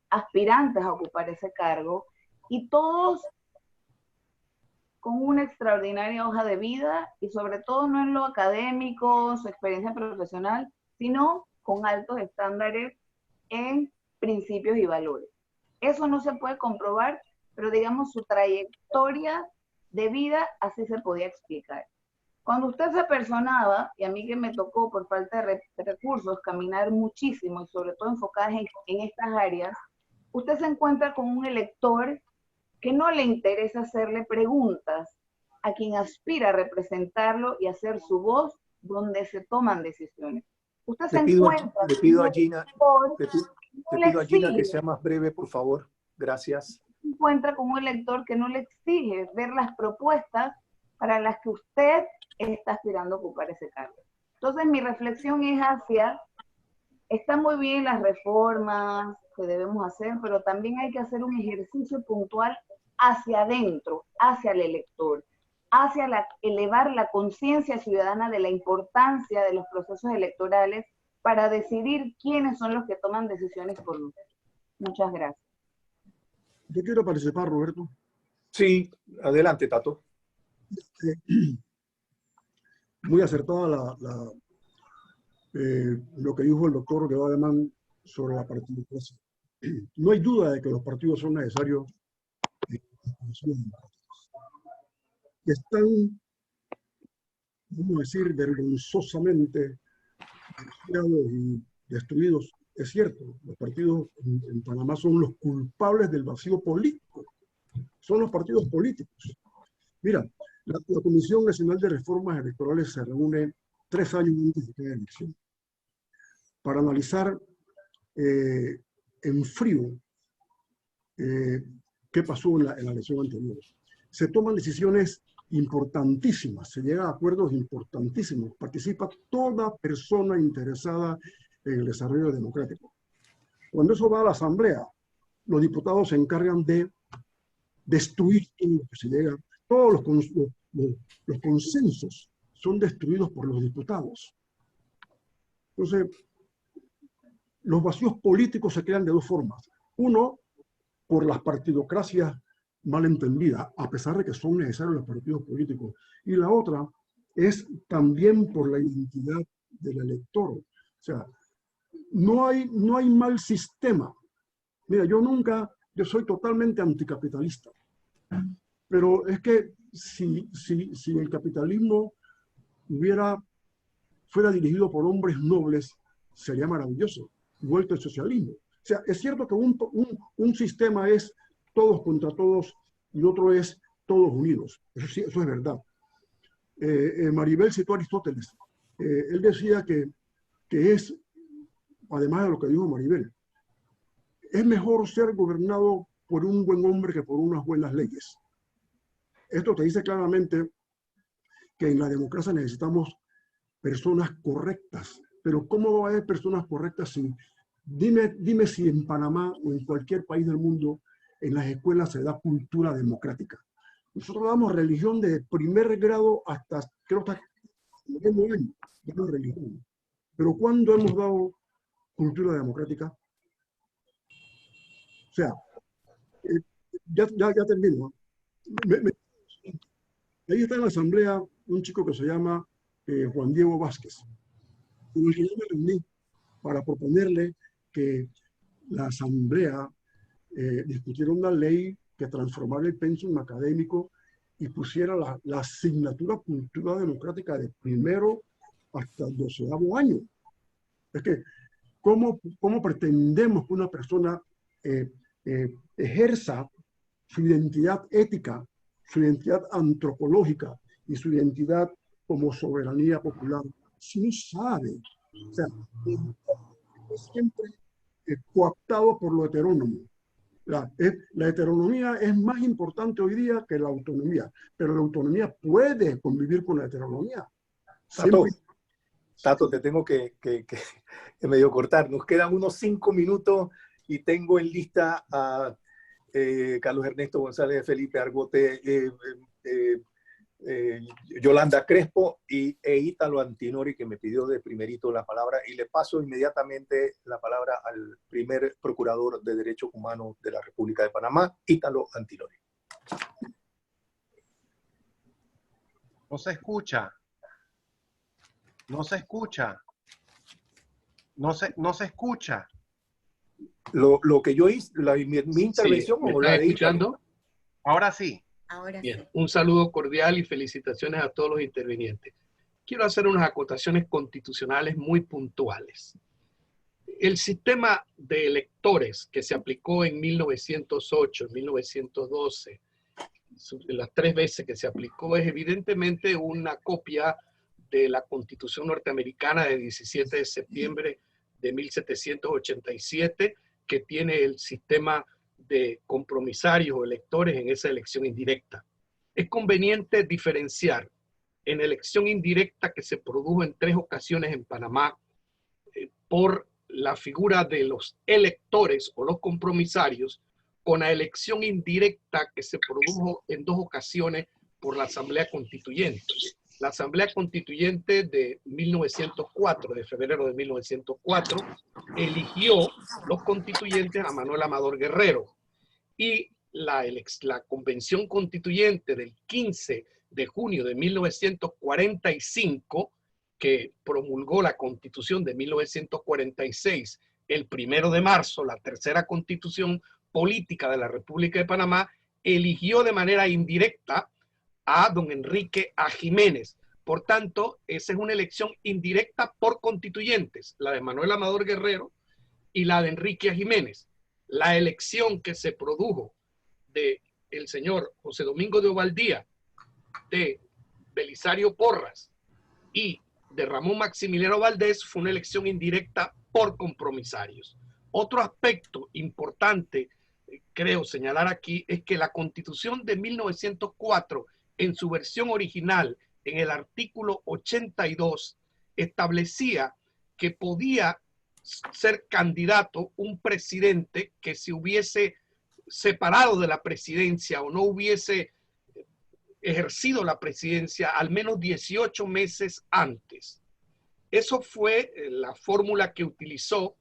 aspirantes a ocupar ese cargo, y todos con una extraordinaria hoja de vida, y sobre todo no en lo académico, su experiencia profesional, sino con altos estándares en principios y valores. Eso no se puede comprobar, pero digamos su trayectoria de vida así se podía explicar. Cuando usted se apersonaba, y a mí que me tocó por falta de recursos caminar muchísimo y sobre todo enfocadas en estas áreas, usted se encuentra con un elector que no le interesa hacerle preguntas a quien aspira a representarlo y hacer su voz donde se toman decisiones. Usted se encuentra... Le pido a Gina que sea más breve, por favor. Gracias. Se encuentra con un elector que no le exige ver las propuestas para las que usted está aspirando a ocupar ese cargo. Entonces mi reflexión es hacia, están muy bien las reformas que debemos hacer, pero también hay que hacer un ejercicio puntual hacia adentro, hacia el elector, hacia elevar la conciencia ciudadana de la importancia de los procesos electorales para decidir quiénes son los que toman decisiones por nosotros. Muchas gracias. Yo quiero participar, Roberto. Sí, adelante, Tato. Muy acertada lo que dijo el doctor Guevara Mann sobre la partidocracia. No hay duda de que los partidos son necesarios en las condiciones democráticas. Están, vamos a decir, vergonzosamente y destruidos. Es cierto, los partidos en Panamá son los culpables del vacío político. Son los partidos políticos. Mira, la Comisión Nacional de Reformas Electorales se reúne 3 años antes de cada elección para analizar en frío qué pasó en la elección anterior. Se toman decisiones importantísimas, se llega a acuerdos importantísimos, participa toda persona interesada en el desarrollo democrático. Cuando eso va a la Asamblea, los diputados se encargan de destruir todo lo que se llega. Todos los consensos son destruidos por los diputados. Entonces, los vacíos políticos se crean de 2 formas. Uno, por las partidocracias mal entendidas, a pesar de que son necesarios los partidos políticos. Y la otra es también por la identidad del elector. O sea, no hay mal sistema. Mira, yo soy totalmente anticapitalista. Pero es que si el capitalismo fuera dirigido por hombres nobles, sería maravilloso, vuelto el socialismo. O sea, es cierto que un sistema es todos contra todos y otro es todos unidos. Eso sí, eso es verdad. Maribel citó a Aristóteles. Él decía que es, además de lo que dijo Maribel, es mejor ser gobernado por un buen hombre que por unas buenas leyes. Esto te dice claramente que en la democracia necesitamos personas correctas. Pero ¿cómo va a haber personas correctas si... Dime si en Panamá o en cualquier país del mundo en las escuelas se da cultura democrática. Nosotros damos religión de primer grado hasta, creo que hasta el 9º año, damos religión. Pero ¿cuándo hemos dado cultura democrática? O sea, ya termino. Ahí está en la asamblea un chico que se llama Juan Diego Vázquez, con el que yo me reuní para proponerle que la asamblea discutieron una ley que transformara el pensum académico y pusiera la asignatura cultura democrática de primero hasta el 12º año. Es que, ¿cómo pretendemos que una persona ejerza su identidad ética, su identidad antropológica y su identidad como soberanía popular si no sabe? O sea, es siempre cooptado por lo heterónomo. La heteronomía es más importante hoy día que la autonomía, pero la autonomía puede convivir con la heteronomía. Tato, te tengo que medio cortar. Nos quedan unos 5 minutos y tengo en lista a Carlos Ernesto González, Felipe Argote, Yolanda Crespo e Ítalo Antinori, que me pidió de primerito la palabra, y le paso inmediatamente la palabra al primer procurador de Derechos Humanos de la República de Panamá, Ítalo Antinori. No se escucha. No se escucha. No se escucha. Lo que yo hice, mi intervención, ¿me o estás la de escuchando? Ítalo. Ahora sí. Ahora Bien, sí. un saludo cordial y felicitaciones a todos los intervinientes. Quiero hacer unas acotaciones constitucionales muy puntuales. El sistema de electores que se aplicó en 1908, en 1912, las 3 veces que se aplicó, es evidentemente una copia de la Constitución norteamericana de 17 de septiembre de 1787, que tiene el sistema de compromisarios o electores en esa elección indirecta. Es conveniente diferenciar en elección indirecta que se produjo en 3 ocasiones en Panamá por la figura de los electores o los compromisarios, con la elección indirecta que se produjo en 2 ocasiones por la Asamblea Constituyente. La Asamblea Constituyente de 1904, de febrero de 1904, eligió los constituyentes a Manuel Amador Guerrero, y la Convención Constituyente del 15 de junio de 1945, que promulgó la Constitución de 1946, el 1 de marzo, la tercera Constitución política de la República de Panamá, eligió de manera indirecta a don Enrique A. Jiménez. Por tanto, esa es una elección indirecta por constituyentes, la de Manuel Amador Guerrero y la de Enrique A. Jiménez. La elección que se produjo de el señor José Domingo de Ovaldía, de Belisario Porras y de Ramón Maximiliano Valdés fue una elección indirecta por compromisarios. Otro aspecto importante, creo señalar aquí, es que la Constitución de 1904, en su versión original, en el artículo 82, establecía que podía ser candidato un presidente que se hubiese separado de la presidencia o no hubiese ejercido la presidencia al menos 18 meses antes. Eso fue la fórmula que utilizó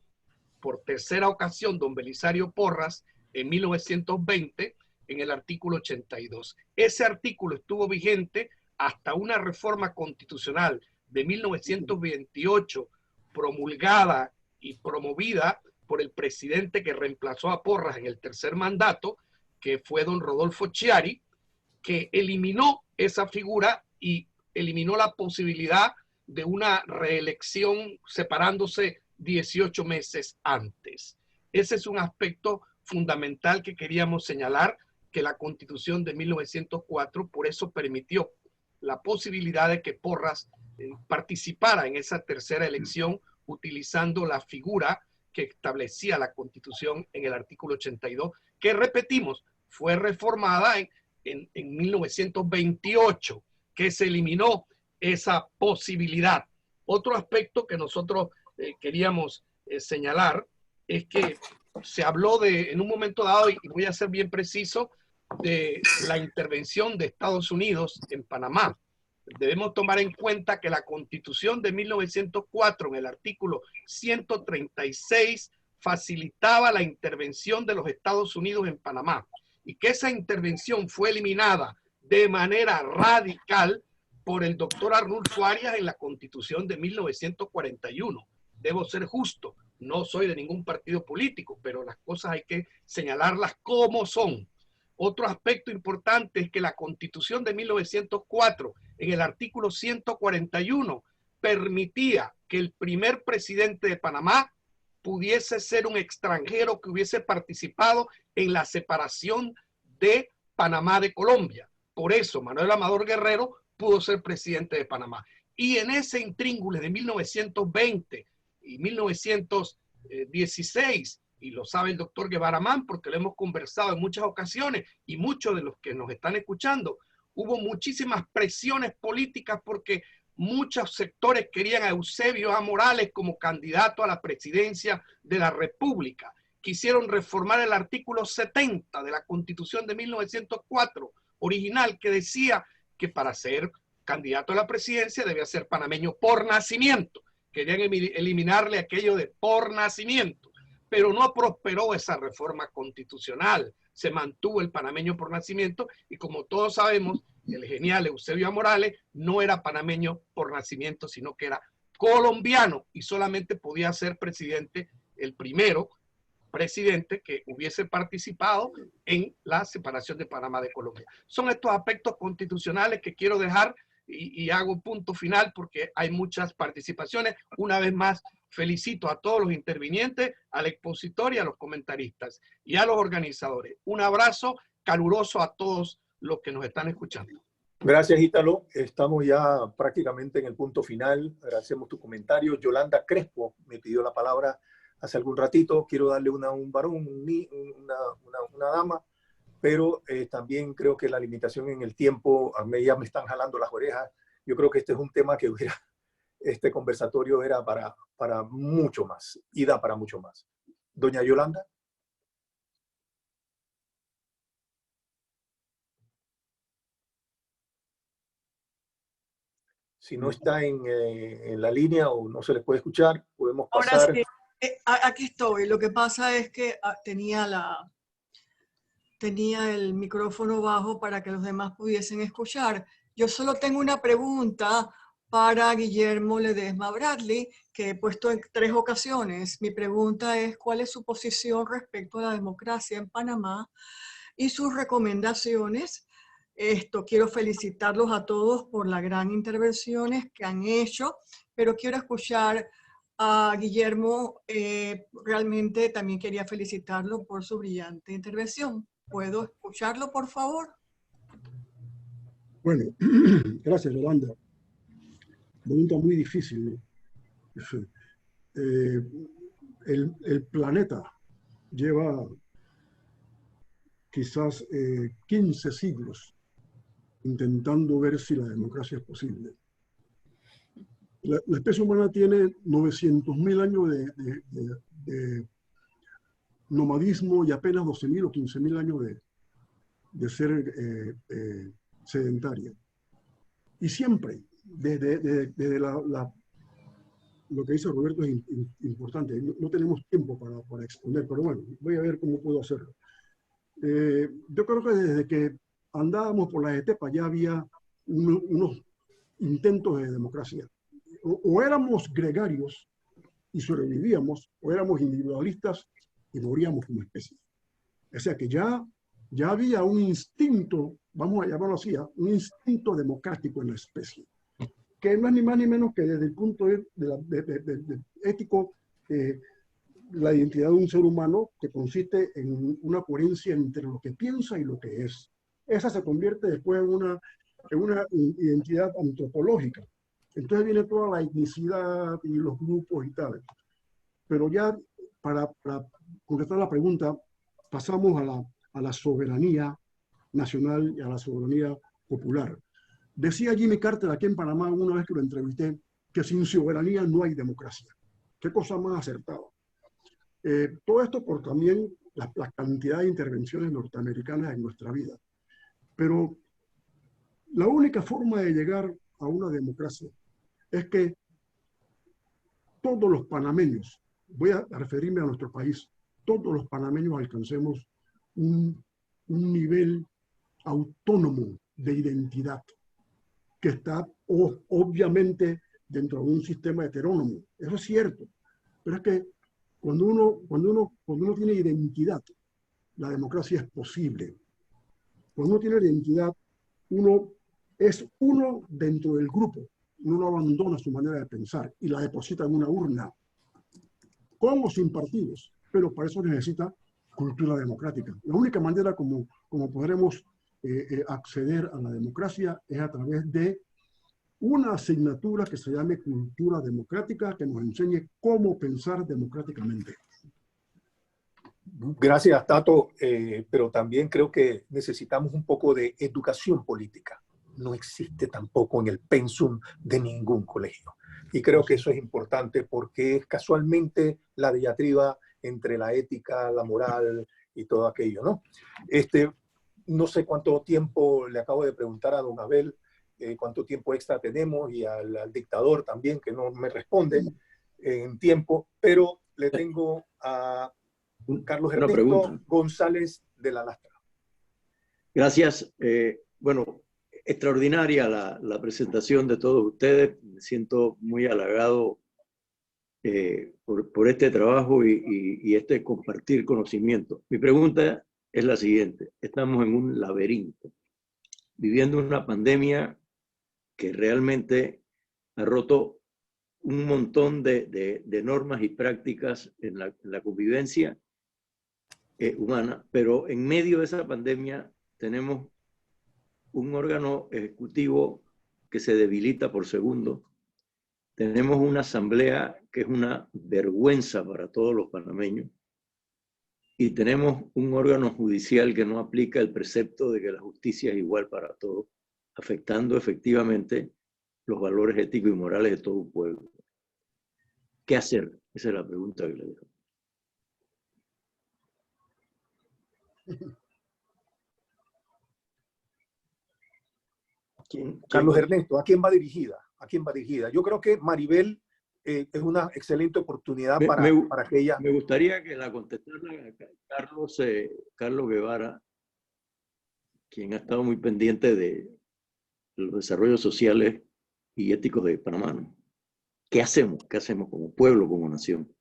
por tercera ocasión don Belisario Porras en 1920 en el artículo 82. Ese artículo estuvo vigente hasta una reforma constitucional de 1928 promulgada y promovida por el presidente que reemplazó a Porras en el tercer mandato, que fue don Rodolfo Chiari, que eliminó esa figura y eliminó la posibilidad de una reelección separándose 18 meses antes. Ese es un aspecto fundamental que queríamos señalar, que la Constitución de 1904 por eso permitió la posibilidad de que Porras participara en esa tercera elección utilizando la figura que establecía la Constitución en el artículo 82, que repetimos, fue reformada en 1928, que se eliminó esa posibilidad. Otro aspecto que nosotros queríamos señalar es que se habló en un momento dado, y voy a ser bien preciso, de la intervención de Estados Unidos en Panamá. Debemos tomar en cuenta que la Constitución de 1904, en el artículo 136, facilitaba la intervención de los Estados Unidos en Panamá, y que esa intervención fue eliminada de manera radical por el doctor Arnulfo Arias en la Constitución de 1941. Debo ser justo, no soy de ningún partido político, pero las cosas hay que señalarlas como son. Otro aspecto importante es que la Constitución de 1904, en el artículo 141, permitía que el primer presidente de Panamá pudiese ser un extranjero que hubiese participado en la separación de Panamá de Colombia. Por eso Manuel Amador Guerrero pudo ser presidente de Panamá. Y en ese intríngulis de 1920 y 1916, y lo sabe el doctor Guevara Mann porque lo hemos conversado en muchas ocasiones, y muchos de los que nos están escuchando, hubo muchísimas presiones políticas porque muchos sectores querían a Eusebio A. Morales como candidato a la presidencia de la República. Quisieron reformar el artículo 70 de la Constitución de 1904, original, que decía que para ser candidato a la presidencia debía ser panameño por nacimiento. Querían eliminarle aquello de por nacimiento, pero no prosperó esa reforma constitucional. Se mantuvo el panameño por nacimiento y, como todos sabemos, el genial Eusebio A. Morales no era panameño por nacimiento, sino que era colombiano y solamente podía ser presidente, el primero presidente que hubiese participado en la separación de Panamá de Colombia. Son estos aspectos constitucionales que quiero dejar y hago punto final porque hay muchas participaciones. Una vez más, felicito a todos los intervinientes, al expositor y a los comentaristas y a los organizadores. Un abrazo caluroso a todos los que nos están escuchando. Gracias, Ítalo. Estamos ya prácticamente en el punto final. Agradecemos tu comentario. Yolanda Crespo me pidió la palabra hace algún ratito. Quiero darle un varón, una dama, pero también creo que la limitación en el tiempo, a mí ya me están jalando las orejas. Yo creo que este es un tema que este conversatorio era para mucho más y da para mucho más. Doña Yolanda. Si no está en la línea o no se les puede escuchar, podemos pasar. Ahora sí, aquí estoy. Lo que pasa es que tenía el micrófono bajo para que los demás pudiesen escuchar. Yo solo tengo una pregunta para Guillermo Ledesma Bradley, que he puesto en 3 ocasiones. Mi pregunta es, ¿cuál es su posición respecto a la democracia en Panamá y sus recomendaciones? Quiero felicitarlos a todos por las gran intervenciones que han hecho, pero quiero escuchar a Guillermo. Realmente también quería felicitarlo por su brillante intervención. ¿Puedo escucharlo, por favor? Bueno, gracias, Yolanda. Pregunta muy difícil, ¿no? El planeta lleva quizás 15 siglos intentando ver si la democracia es posible. La especie humana tiene 900.000 años de nomadismo y apenas 12.000 o 15.000 años de ser sedentaria. Y siempre, desde lo que dice Roberto es importante. No tenemos tiempo para exponer, pero bueno, voy a ver cómo puedo hacerlo. Yo creo que desde que andábamos por las estepas ya había unos intentos de democracia. O éramos gregarios y sobrevivíamos, o éramos individualistas y moríamos como especie. O sea que ya había un instinto, vamos a llamarlo así, un instinto democrático en la especie, que no es ni más ni menos que desde el punto de ético, la identidad de un ser humano que consiste en una coherencia entre lo que piensa y lo que es. Esa se convierte después en una identidad antropológica. Entonces viene toda la etnicidad y los grupos y tal. Pero ya para contestar la pregunta, pasamos a la soberanía nacional y a la soberanía popular. Decía Jimmy Carter aquí en Panamá una vez que lo entrevisté, que sin soberanía no hay democracia. Qué cosa más acertada. Todo esto por también la cantidad de intervenciones norteamericanas en nuestra vida. Pero la única forma de llegar a una democracia es que todos los panameños, voy a referirme a nuestro país, todos los panameños alcancemos un nivel autónomo de identidad que está obviamente dentro de un sistema heterónomo. Eso es cierto, pero es que Cuando uno tiene identidad, la democracia es posible. Cuando uno tiene identidad, uno es uno dentro del grupo. Uno no abandona su manera de pensar y la deposita en una urna, con o sin partidos. Pero para eso necesita cultura democrática. La única manera como podremos acceder a la democracia es a través de una asignatura que se llame cultura democrática, que nos enseñe cómo pensar democráticamente. Gracias, Tato, pero también creo que necesitamos un poco de educación política. No existe tampoco en el pensum de ningún colegio. Y creo que eso es importante porque es casualmente la diatriba entre la ética, la moral y todo aquello, ¿no? No sé cuánto tiempo le acabo de preguntar a don Abel, cuánto tiempo extra tenemos, y al dictador también, que no me responde en tiempo, pero le tengo a Carlos Ernesto González de la Lastra. Gracias. Bueno, extraordinaria la presentación de todos ustedes. Me siento muy halagado por este trabajo y este compartir conocimiento. Mi pregunta es la siguiente. Estamos en un laberinto, viviendo una pandemia que realmente ha roto un montón de normas y prácticas en la convivencia humana, pero en medio de esa pandemia tenemos un órgano ejecutivo que se debilita por segundo. Tenemos una asamblea que es una vergüenza para todos los panameños. Y tenemos un órgano judicial que no aplica el precepto de que la justicia es igual para todos, afectando efectivamente los valores éticos y morales de todo un pueblo. ¿Qué hacer? Esa es la pregunta que le dejo. Carlos Ernesto, ¿a quién va dirigida? ¿A quién va dirigida? Yo creo que Maribel es una excelente oportunidad para que ella... Me gustaría que la contestara Carlos Guevara, quien ha estado muy pendiente de los desarrollos sociales y éticos de Panamá, ¿no? ¿Qué hacemos? ¿Qué hacemos como pueblo, como nación?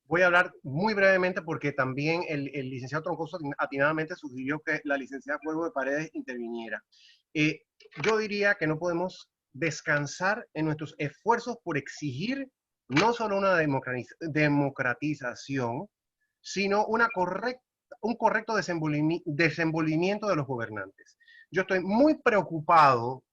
Voy a hablar muy brevemente porque también el licenciado Troncoso atinadamente sugirió que la licenciada Fuego de Paredes interviniera. Yo diría que no podemos descansar en nuestros esfuerzos por exigir no solo una democratización, sino un correcto desenvolvimiento de los gobernantes. Yo estoy muy preocupado,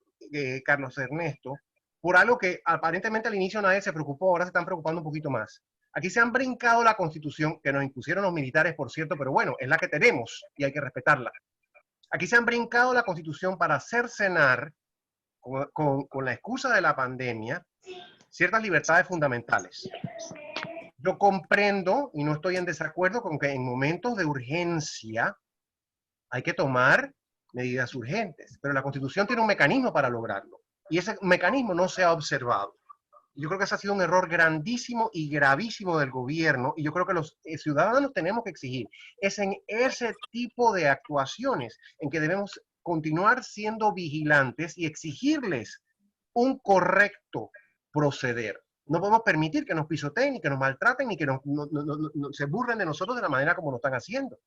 Carlos Ernesto, por algo que aparentemente al inicio nadie se preocupó, ahora se están preocupando un poquito más. Aquí se han brincado la Constitución, que nos impusieron los militares, por cierto, pero bueno, es la que tenemos y hay que respetarla. Aquí se han brincado la Constitución para cercenar, con la excusa de la pandemia, ciertas libertades fundamentales. Yo comprendo y no estoy en desacuerdo con que en momentos de urgencia hay que tomar medidas urgentes, pero la Constitución tiene un mecanismo para lograrlo y ese mecanismo no se ha observado. Yo creo que ese ha sido un error grandísimo y gravísimo del gobierno, y yo creo que los ciudadanos tenemos que exigir. Es en ese tipo de actuaciones en que debemos continuar siendo vigilantes y exigirles un correcto proceder. No podemos permitir que nos pisoteen, ni que nos maltraten, ni que se burlen de nosotros de la manera como lo están haciendo.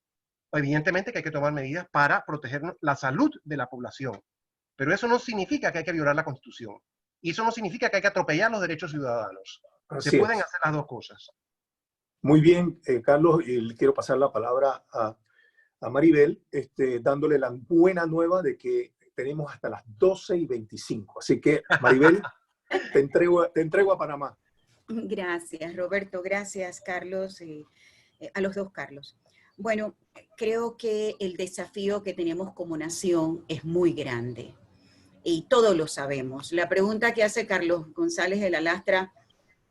Evidentemente que hay que tomar medidas para proteger la salud de la población, pero eso no significa que hay que violar la Constitución. Y eso no significa que hay que atropellar los derechos ciudadanos. Se pueden hacer las dos cosas. Muy bien, Carlos, y le quiero pasar la palabra a Maribel, dándole la buena nueva de que tenemos hasta las 12:25. Así que, Maribel, te entrego a Panamá. Gracias, Roberto. Gracias, Carlos. A los dos, Carlos. Bueno, creo que el desafío que tenemos como nación es muy grande. Y todos lo sabemos. La pregunta que hace Carlos González de la Lastra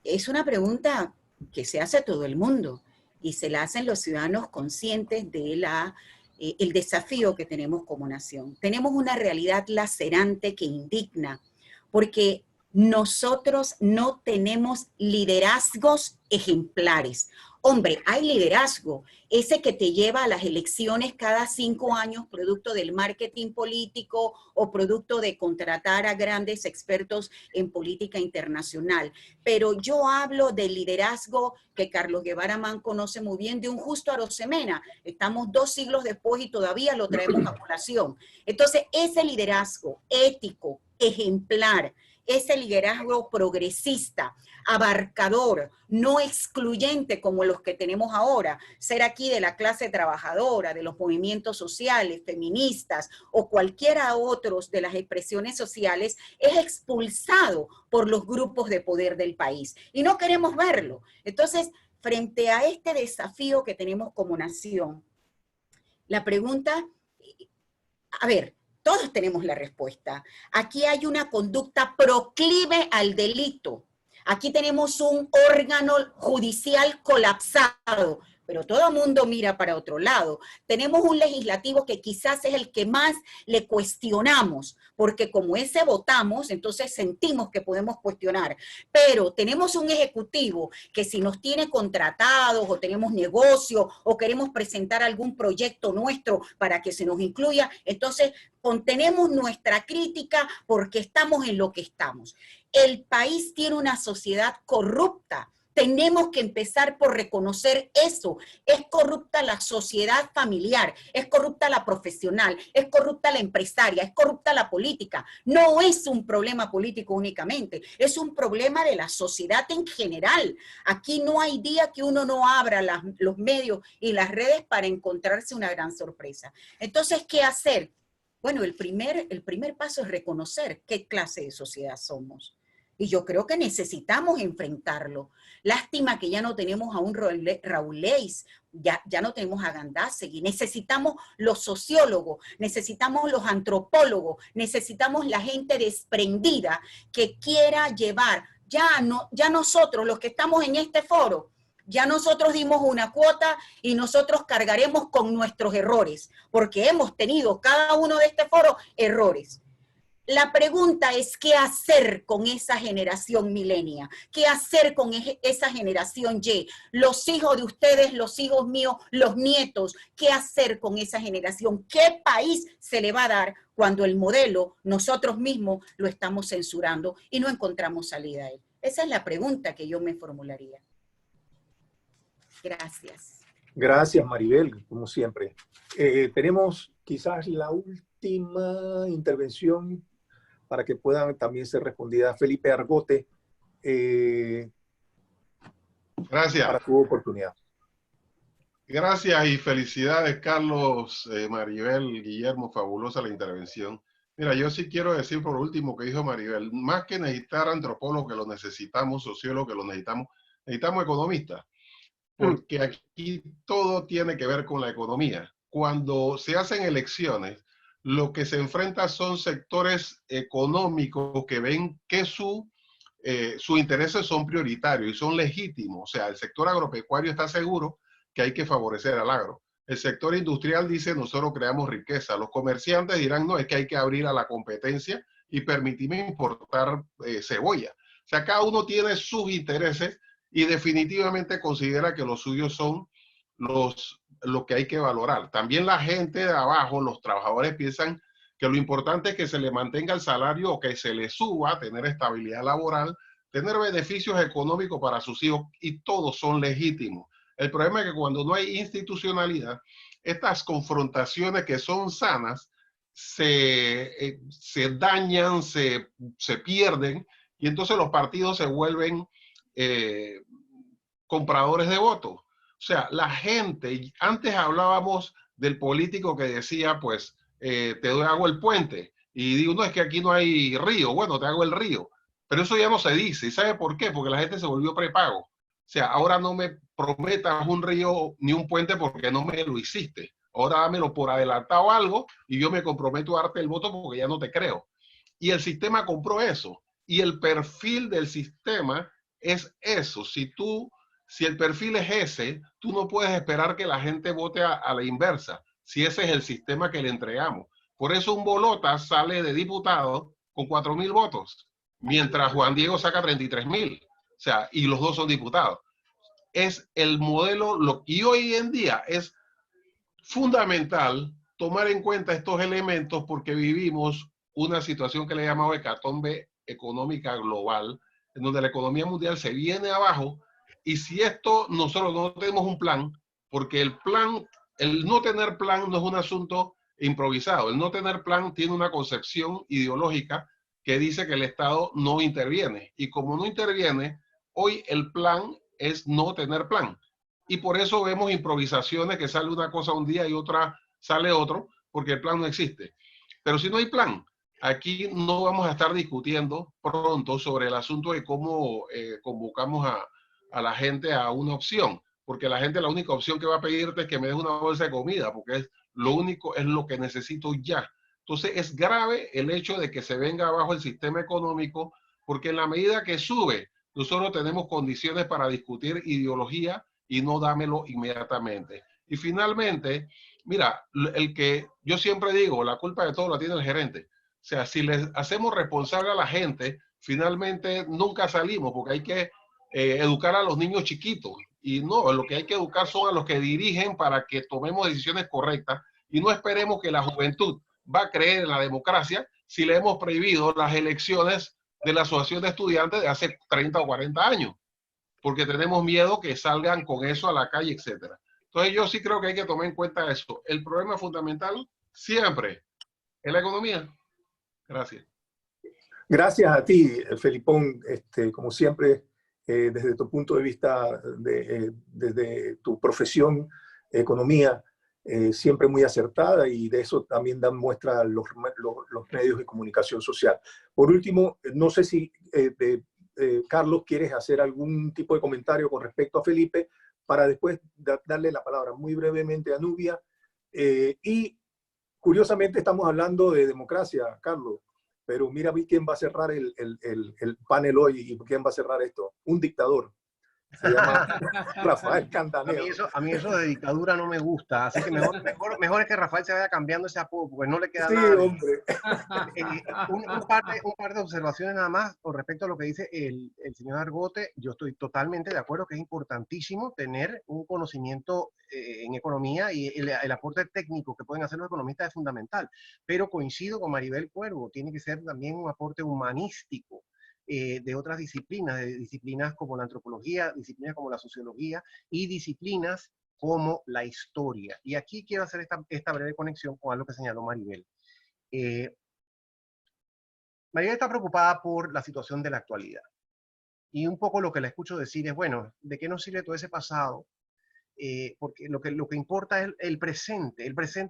es una pregunta que se hace a todo el mundo y se la hacen los ciudadanos conscientes de el desafío que tenemos como nación. Tenemos una realidad lacerante que indigna, porque nosotros no tenemos liderazgos ejemplares. Hombre, hay liderazgo, ese que te lleva a las elecciones cada 5 años, producto del marketing político o producto de contratar a grandes expertos en política internacional. Pero yo hablo del liderazgo que Carlos Guevara Mann conoce muy bien, de un Justo Arosemena. Estamos 2 siglos después y todavía lo traemos a colación. Entonces, ese liderazgo ético, ejemplar, ese liderazgo progresista, abarcador, no excluyente como los que tenemos ahora, ser aquí de la clase trabajadora, de los movimientos sociales, feministas o cualquiera otros de las expresiones sociales, es expulsado por los grupos de poder del país. Y no queremos verlo. Entonces, frente a este desafío que tenemos como nación, la pregunta, a ver, todos tenemos la respuesta. Aquí hay una conducta proclive al delito. Aquí tenemos un órgano judicial colapsado, pero todo el mundo mira para otro lado. Tenemos un legislativo que quizás es el que más le cuestionamos, porque como ese votamos, entonces sentimos que podemos cuestionar. Pero tenemos un ejecutivo que si nos tiene contratados o tenemos negocio o queremos presentar algún proyecto nuestro para que se nos incluya, entonces contenemos nuestra crítica porque estamos en lo que estamos. El país tiene una sociedad corrupta. Tenemos que empezar por reconocer eso. Es corrupta la sociedad familiar, es corrupta la profesional, es corrupta la empresaria, es corrupta la política. No es un problema político únicamente, es un problema de la sociedad en general. Aquí no hay día que uno no abra los medios y las redes para encontrarse una gran sorpresa. Entonces, ¿qué hacer? Bueno, el primer paso es reconocer qué clase de sociedad somos. Y yo creo que necesitamos enfrentarlo. Lástima que ya no tenemos a un Raúl Leis, ya no tenemos a Gandásegui. Necesitamos los sociólogos, necesitamos los antropólogos, necesitamos la gente desprendida que quiera llevar. Ya nosotros, los que estamos en este foro, ya nosotros dimos una cuota y nosotros cargaremos con nuestros errores, porque hemos tenido cada uno de este foro errores. La pregunta es, ¿qué hacer con esa generación milenia? ¿Qué hacer con esa generación Y? Los hijos de ustedes, los hijos míos, los nietos, ¿qué hacer con esa generación? ¿Qué país se le va a dar cuando el modelo nosotros mismos lo estamos censurando y no encontramos salida a él? Esa es la pregunta que yo me formularía. Gracias. Gracias, Maribel, como siempre. Tenemos quizás la última intervención para que puedan también ser respondidas. Felipe Argote, gracias. Para tu oportunidad. Gracias y felicidades, Carlos, Maribel, Guillermo, fabulosa la intervención. Mira, yo sí quiero decir por último que dijo Maribel, más que necesitar antropólogos que lo necesitamos, sociólogos que lo necesitamos, necesitamos economistas, porque aquí todo tiene que ver con la economía. Cuando se hacen elecciones, lo que se enfrenta son sectores económicos que ven que sus intereses son prioritarios y son legítimos. O sea, el sector agropecuario está seguro que hay que favorecer al agro. El sector industrial dice, nosotros creamos riqueza. Los comerciantes dirán, no, es que hay que abrir a la competencia y permitirme importar cebolla. O sea, cada uno tiene sus intereses y definitivamente considera que los suyos son lo que hay que valorar. También la gente de abajo, los trabajadores, piensan que lo importante es que se le mantenga el salario o que se le suba, tener estabilidad laboral, tener beneficios económicos para sus hijos, y todos son legítimos. El problema es que cuando no hay institucionalidad, estas confrontaciones que son sanas se dañan, se pierden, y entonces los partidos se vuelven compradores de votos. O sea, la gente, antes hablábamos del político que decía, pues, hago el puente, y digo, no, es que aquí no hay río, bueno, te hago el río, pero eso ya no se dice, ¿y sabe por qué? Porque la gente se volvió prepago. O sea, ahora no me prometas un río ni un puente porque no me lo hiciste, ahora dámelo por adelantado algo y yo me comprometo a darte el voto porque ya no te creo. Y el sistema compró eso, y el perfil del sistema es eso. Si el perfil es ese, tú no puedes esperar que la gente vote a la inversa, si ese es el sistema que le entregamos. Por eso un bolota sale de diputado con 4,000 votos. mientras Juan Diego saca 33.000. O sea, y los dos son diputados. Es el modelo, y hoy en día es fundamental tomar en cuenta estos elementos porque vivimos una situación que le llamamos hecatombe económica global, en donde la economía mundial se viene abajo, y si esto nosotros no tenemos un plan, porque el no tener plan no es un asunto improvisado, el no tener plan tiene una concepción ideológica que dice que el Estado no interviene, y como no interviene, hoy el plan es no tener plan. Y por eso vemos improvisaciones que sale una cosa un día y otra sale otro, porque el plan no existe. Pero si no hay plan, aquí no vamos a estar discutiendo pronto sobre el asunto de cómo convocamos a la gente a una opción, porque la gente la única opción que va a pedirte es que me des una bolsa de comida, porque es lo único, es lo que necesito ya. Entonces es grave el hecho de que se venga abajo el sistema económico, porque en la medida que sube, nosotros tenemos condiciones para discutir ideología y no dámelo inmediatamente. Y finalmente, mira, yo siempre digo, la culpa de todo la tiene el gerente. O sea, si les hacemos responsable a la gente, finalmente nunca salimos, porque hay que educar a los niños chiquitos. Y no, lo que hay que educar son a los que dirigen para que tomemos decisiones correctas y no esperemos que la juventud va a creer en la democracia si le hemos prohibido las elecciones de la asociación de estudiantes de hace 30 o 40 años, porque tenemos miedo que salgan con eso a la calle, etcétera. Entonces yo sí creo que hay que tomar en cuenta eso. El problema fundamental siempre es la economía. Gracias. Gracias a ti, Felipón, como siempre, desde tu punto de vista, desde tu profesión, economía, siempre muy acertada, y de eso también dan muestra los medios de comunicación social. Por último, no sé si, Carlos, ¿quieres hacer algún tipo de comentario con respecto a Felipe para después darle la palabra muy brevemente a Nubia? Y curiosamente estamos hablando de democracia, Carlos, pero mira quién va a cerrar el panel hoy y quién va a cerrar esto. Un dictador. Se llama Rafael Candanero. A mí eso de dictadura no me gusta, así que mejor es que Rafael se vaya cambiando ese apodo, porque no le queda nada. Sí, hombre. Un par de observaciones nada más con respecto a lo que dice el señor Argote. Yo estoy totalmente de acuerdo que es importantísimo tener un conocimiento en economía, y el aporte técnico que pueden hacer los economistas es fundamental, pero coincido con Maribel Cuervo, tiene que ser también un aporte humanístico. De otras disciplinas como la antropología, disciplinas como la sociología y disciplinas como la historia. Y aquí quiero hacer esta breve conexión con algo que señaló Maribel. Maribel está preocupada por la situación de la actualidad. Y un poco lo que la escucho decir es, bueno, ¿de qué nos sirve todo ese pasado? Porque lo que importa es el presente,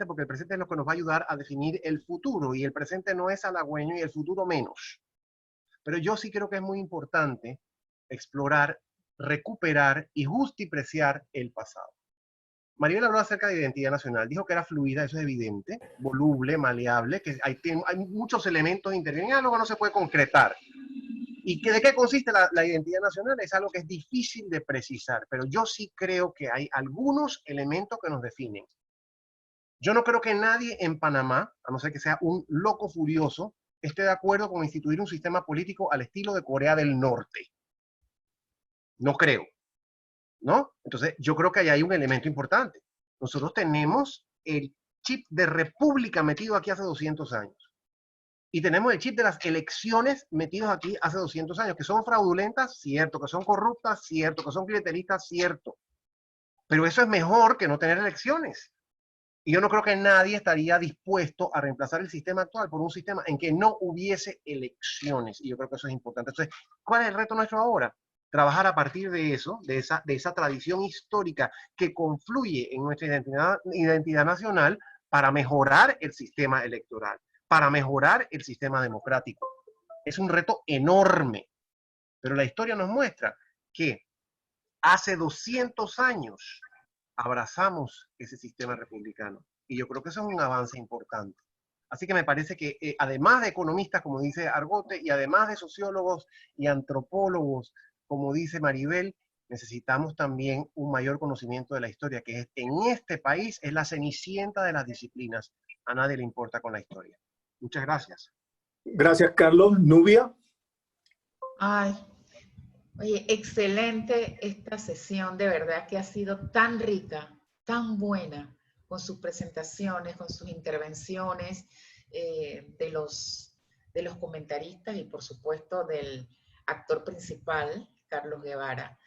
porque el presente es lo que nos va a ayudar a definir el futuro, y el presente no es halagüeño y el futuro menos. Pero yo sí creo que es muy importante explorar, recuperar y justipreciar el pasado. Maribel habló acerca de identidad nacional, dijo que era fluida, eso es evidente, voluble, maleable, que hay muchos elementos que intervienen, algo no se puede concretar. ¿Y de qué consiste la identidad nacional? Es algo que es difícil de precisar, pero yo sí creo que hay algunos elementos que nos definen. Yo no creo que nadie en Panamá, a no ser que sea un loco furioso, esté de acuerdo con instituir un sistema político al estilo de Corea del Norte. No creo, ¿no? Entonces, yo creo que ahí hay un elemento importante. Nosotros tenemos el chip de república metido aquí hace 200 años. Y tenemos el chip de las elecciones metidos aquí hace 200 años, que son fraudulentas, cierto, que son corruptas, cierto, que son clientelistas, cierto. Pero eso es mejor que no tener elecciones. Y yo no creo que nadie estaría dispuesto a reemplazar el sistema actual por un sistema en que no hubiese elecciones. Y yo creo que eso es importante. Entonces, ¿cuál es el reto nuestro ahora? Trabajar a partir de eso, de esa tradición histórica que confluye en nuestra identidad nacional, para mejorar el sistema electoral, para mejorar el sistema democrático. Es un reto enorme. Pero la historia nos muestra que hace 200 años abrazamos ese sistema republicano. Y yo creo que eso es un avance importante. Así que me parece que además de economistas, como dice Argote, y además de sociólogos y antropólogos, como dice Maribel, necesitamos también un mayor conocimiento de la historia, que en este país es la cenicienta de las disciplinas. A nadie le importa con la historia. Muchas gracias. Gracias, Carlos. Nubia. Ay, oye, excelente esta sesión, de verdad que ha sido tan rica, tan buena, con sus presentaciones, con sus intervenciones, de los comentaristas y por supuesto del actor principal, Carlos Guevara.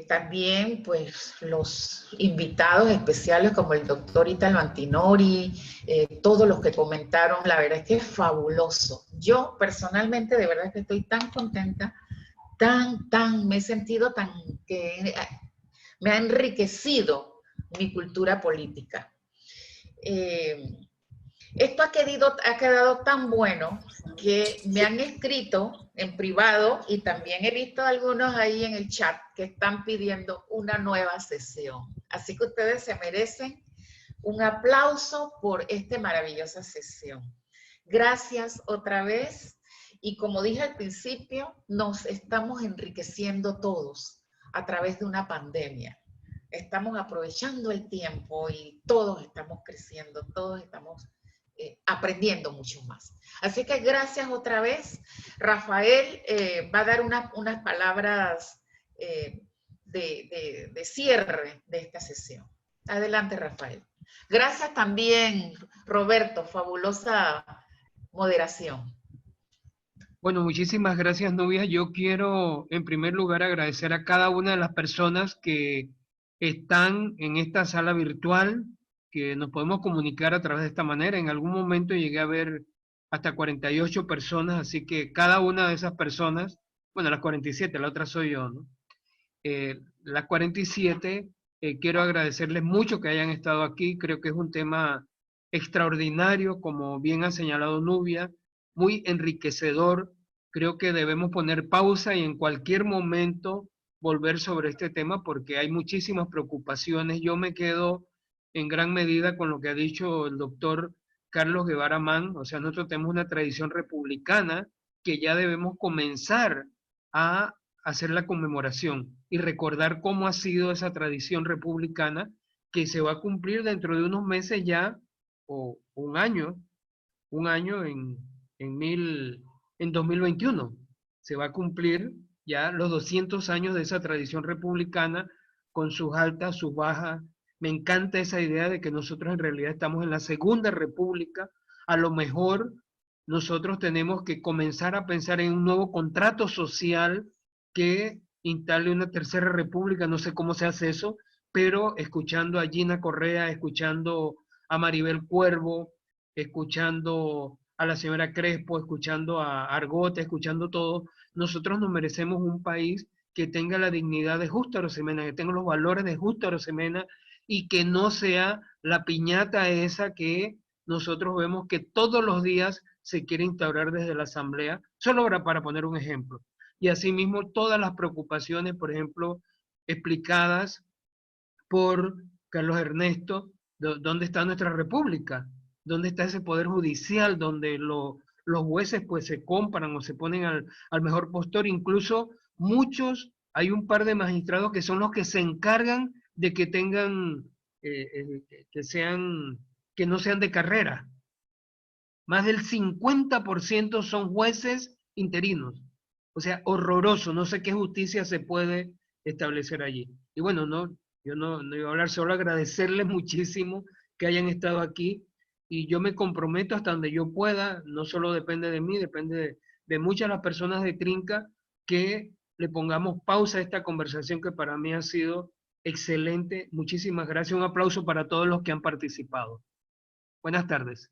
También pues los invitados especiales como el doctor Italo Antinori, todos los que comentaron, la verdad es que es fabuloso. Yo personalmente de verdad que estoy tan contenta, me he sentido que me ha enriquecido mi cultura política. Esto ha quedado tan bueno que me han escrito en privado y también he visto algunos ahí en el chat que están pidiendo una nueva sesión. Así que ustedes se merecen un aplauso por esta maravillosa sesión. Gracias otra vez y como dije al principio, nos estamos enriqueciendo todos a través de una pandemia. Estamos aprovechando el tiempo y todos estamos creciendo, todos estamos aprendiendo mucho más. Así que gracias otra vez. Rafael va a dar unas palabras de cierre de esta sesión. Adelante, Rafael. Gracias también, Roberto, fabulosa moderación. Bueno, muchísimas gracias, Nubia. Yo quiero, en primer lugar, agradecer a cada una de las personas que están en esta sala virtual, que nos podemos comunicar a través de esta manera. En algún momento llegué a ver hasta 48 personas, así que cada una de esas personas, bueno, las 47, la otra soy yo, ¿no? Las 47, quiero agradecerles mucho que hayan estado aquí. Creo que es un tema extraordinario, como bien ha señalado Nubia, muy enriquecedor. Creo que debemos poner pausa y en cualquier momento volver sobre este tema porque hay muchísimas preocupaciones. Yo me quedo en gran medida con lo que ha dicho el doctor Carlos Guevara Mann. O sea, nosotros tenemos una tradición republicana que ya debemos comenzar a hacer la conmemoración y recordar cómo ha sido esa tradición republicana que se va a cumplir dentro de unos meses ya, o un año en 2021. Se va a cumplir ya los 200 años de esa tradición republicana con sus altas, sus bajas. Me encanta esa idea de que nosotros en realidad estamos en la Segunda República. A lo mejor nosotros tenemos que comenzar a pensar en un nuevo contrato social que instale una Tercera República. No sé cómo se hace eso, pero escuchando a Gina Correa, escuchando a Maribel Cuervo, escuchando a la señora Crespo, escuchando a Argote, escuchando todo, nosotros nos merecemos un país que tenga la dignidad de Justo Arosemena, que tenga los valores de Justo Arosemena y que no sea la piñata esa que nosotros vemos que todos los días se quiere instaurar desde la Asamblea, solo para poner un ejemplo. Y asimismo todas las preocupaciones, por ejemplo, explicadas por Carlos Ernesto, ¿dónde está nuestra república? ¿Dónde está ese poder judicial donde los jueces pues se compran o se ponen al mejor postor? Incluso muchos, hay un par de magistrados que son los que se encargan de que tengan, que no sean de carrera. Más del 50% son jueces interinos. O sea, horroroso. No sé qué justicia se puede establecer allí. Y bueno, yo no iba a hablar, solo agradecerles muchísimo que hayan estado aquí. Y yo me comprometo hasta donde yo pueda, no solo depende de mí, depende de muchas de las personas de Trinca, que le pongamos pausa a esta conversación que para mí ha sido excelente. Muchísimas gracias. Un aplauso para todos los que han participado. Buenas tardes.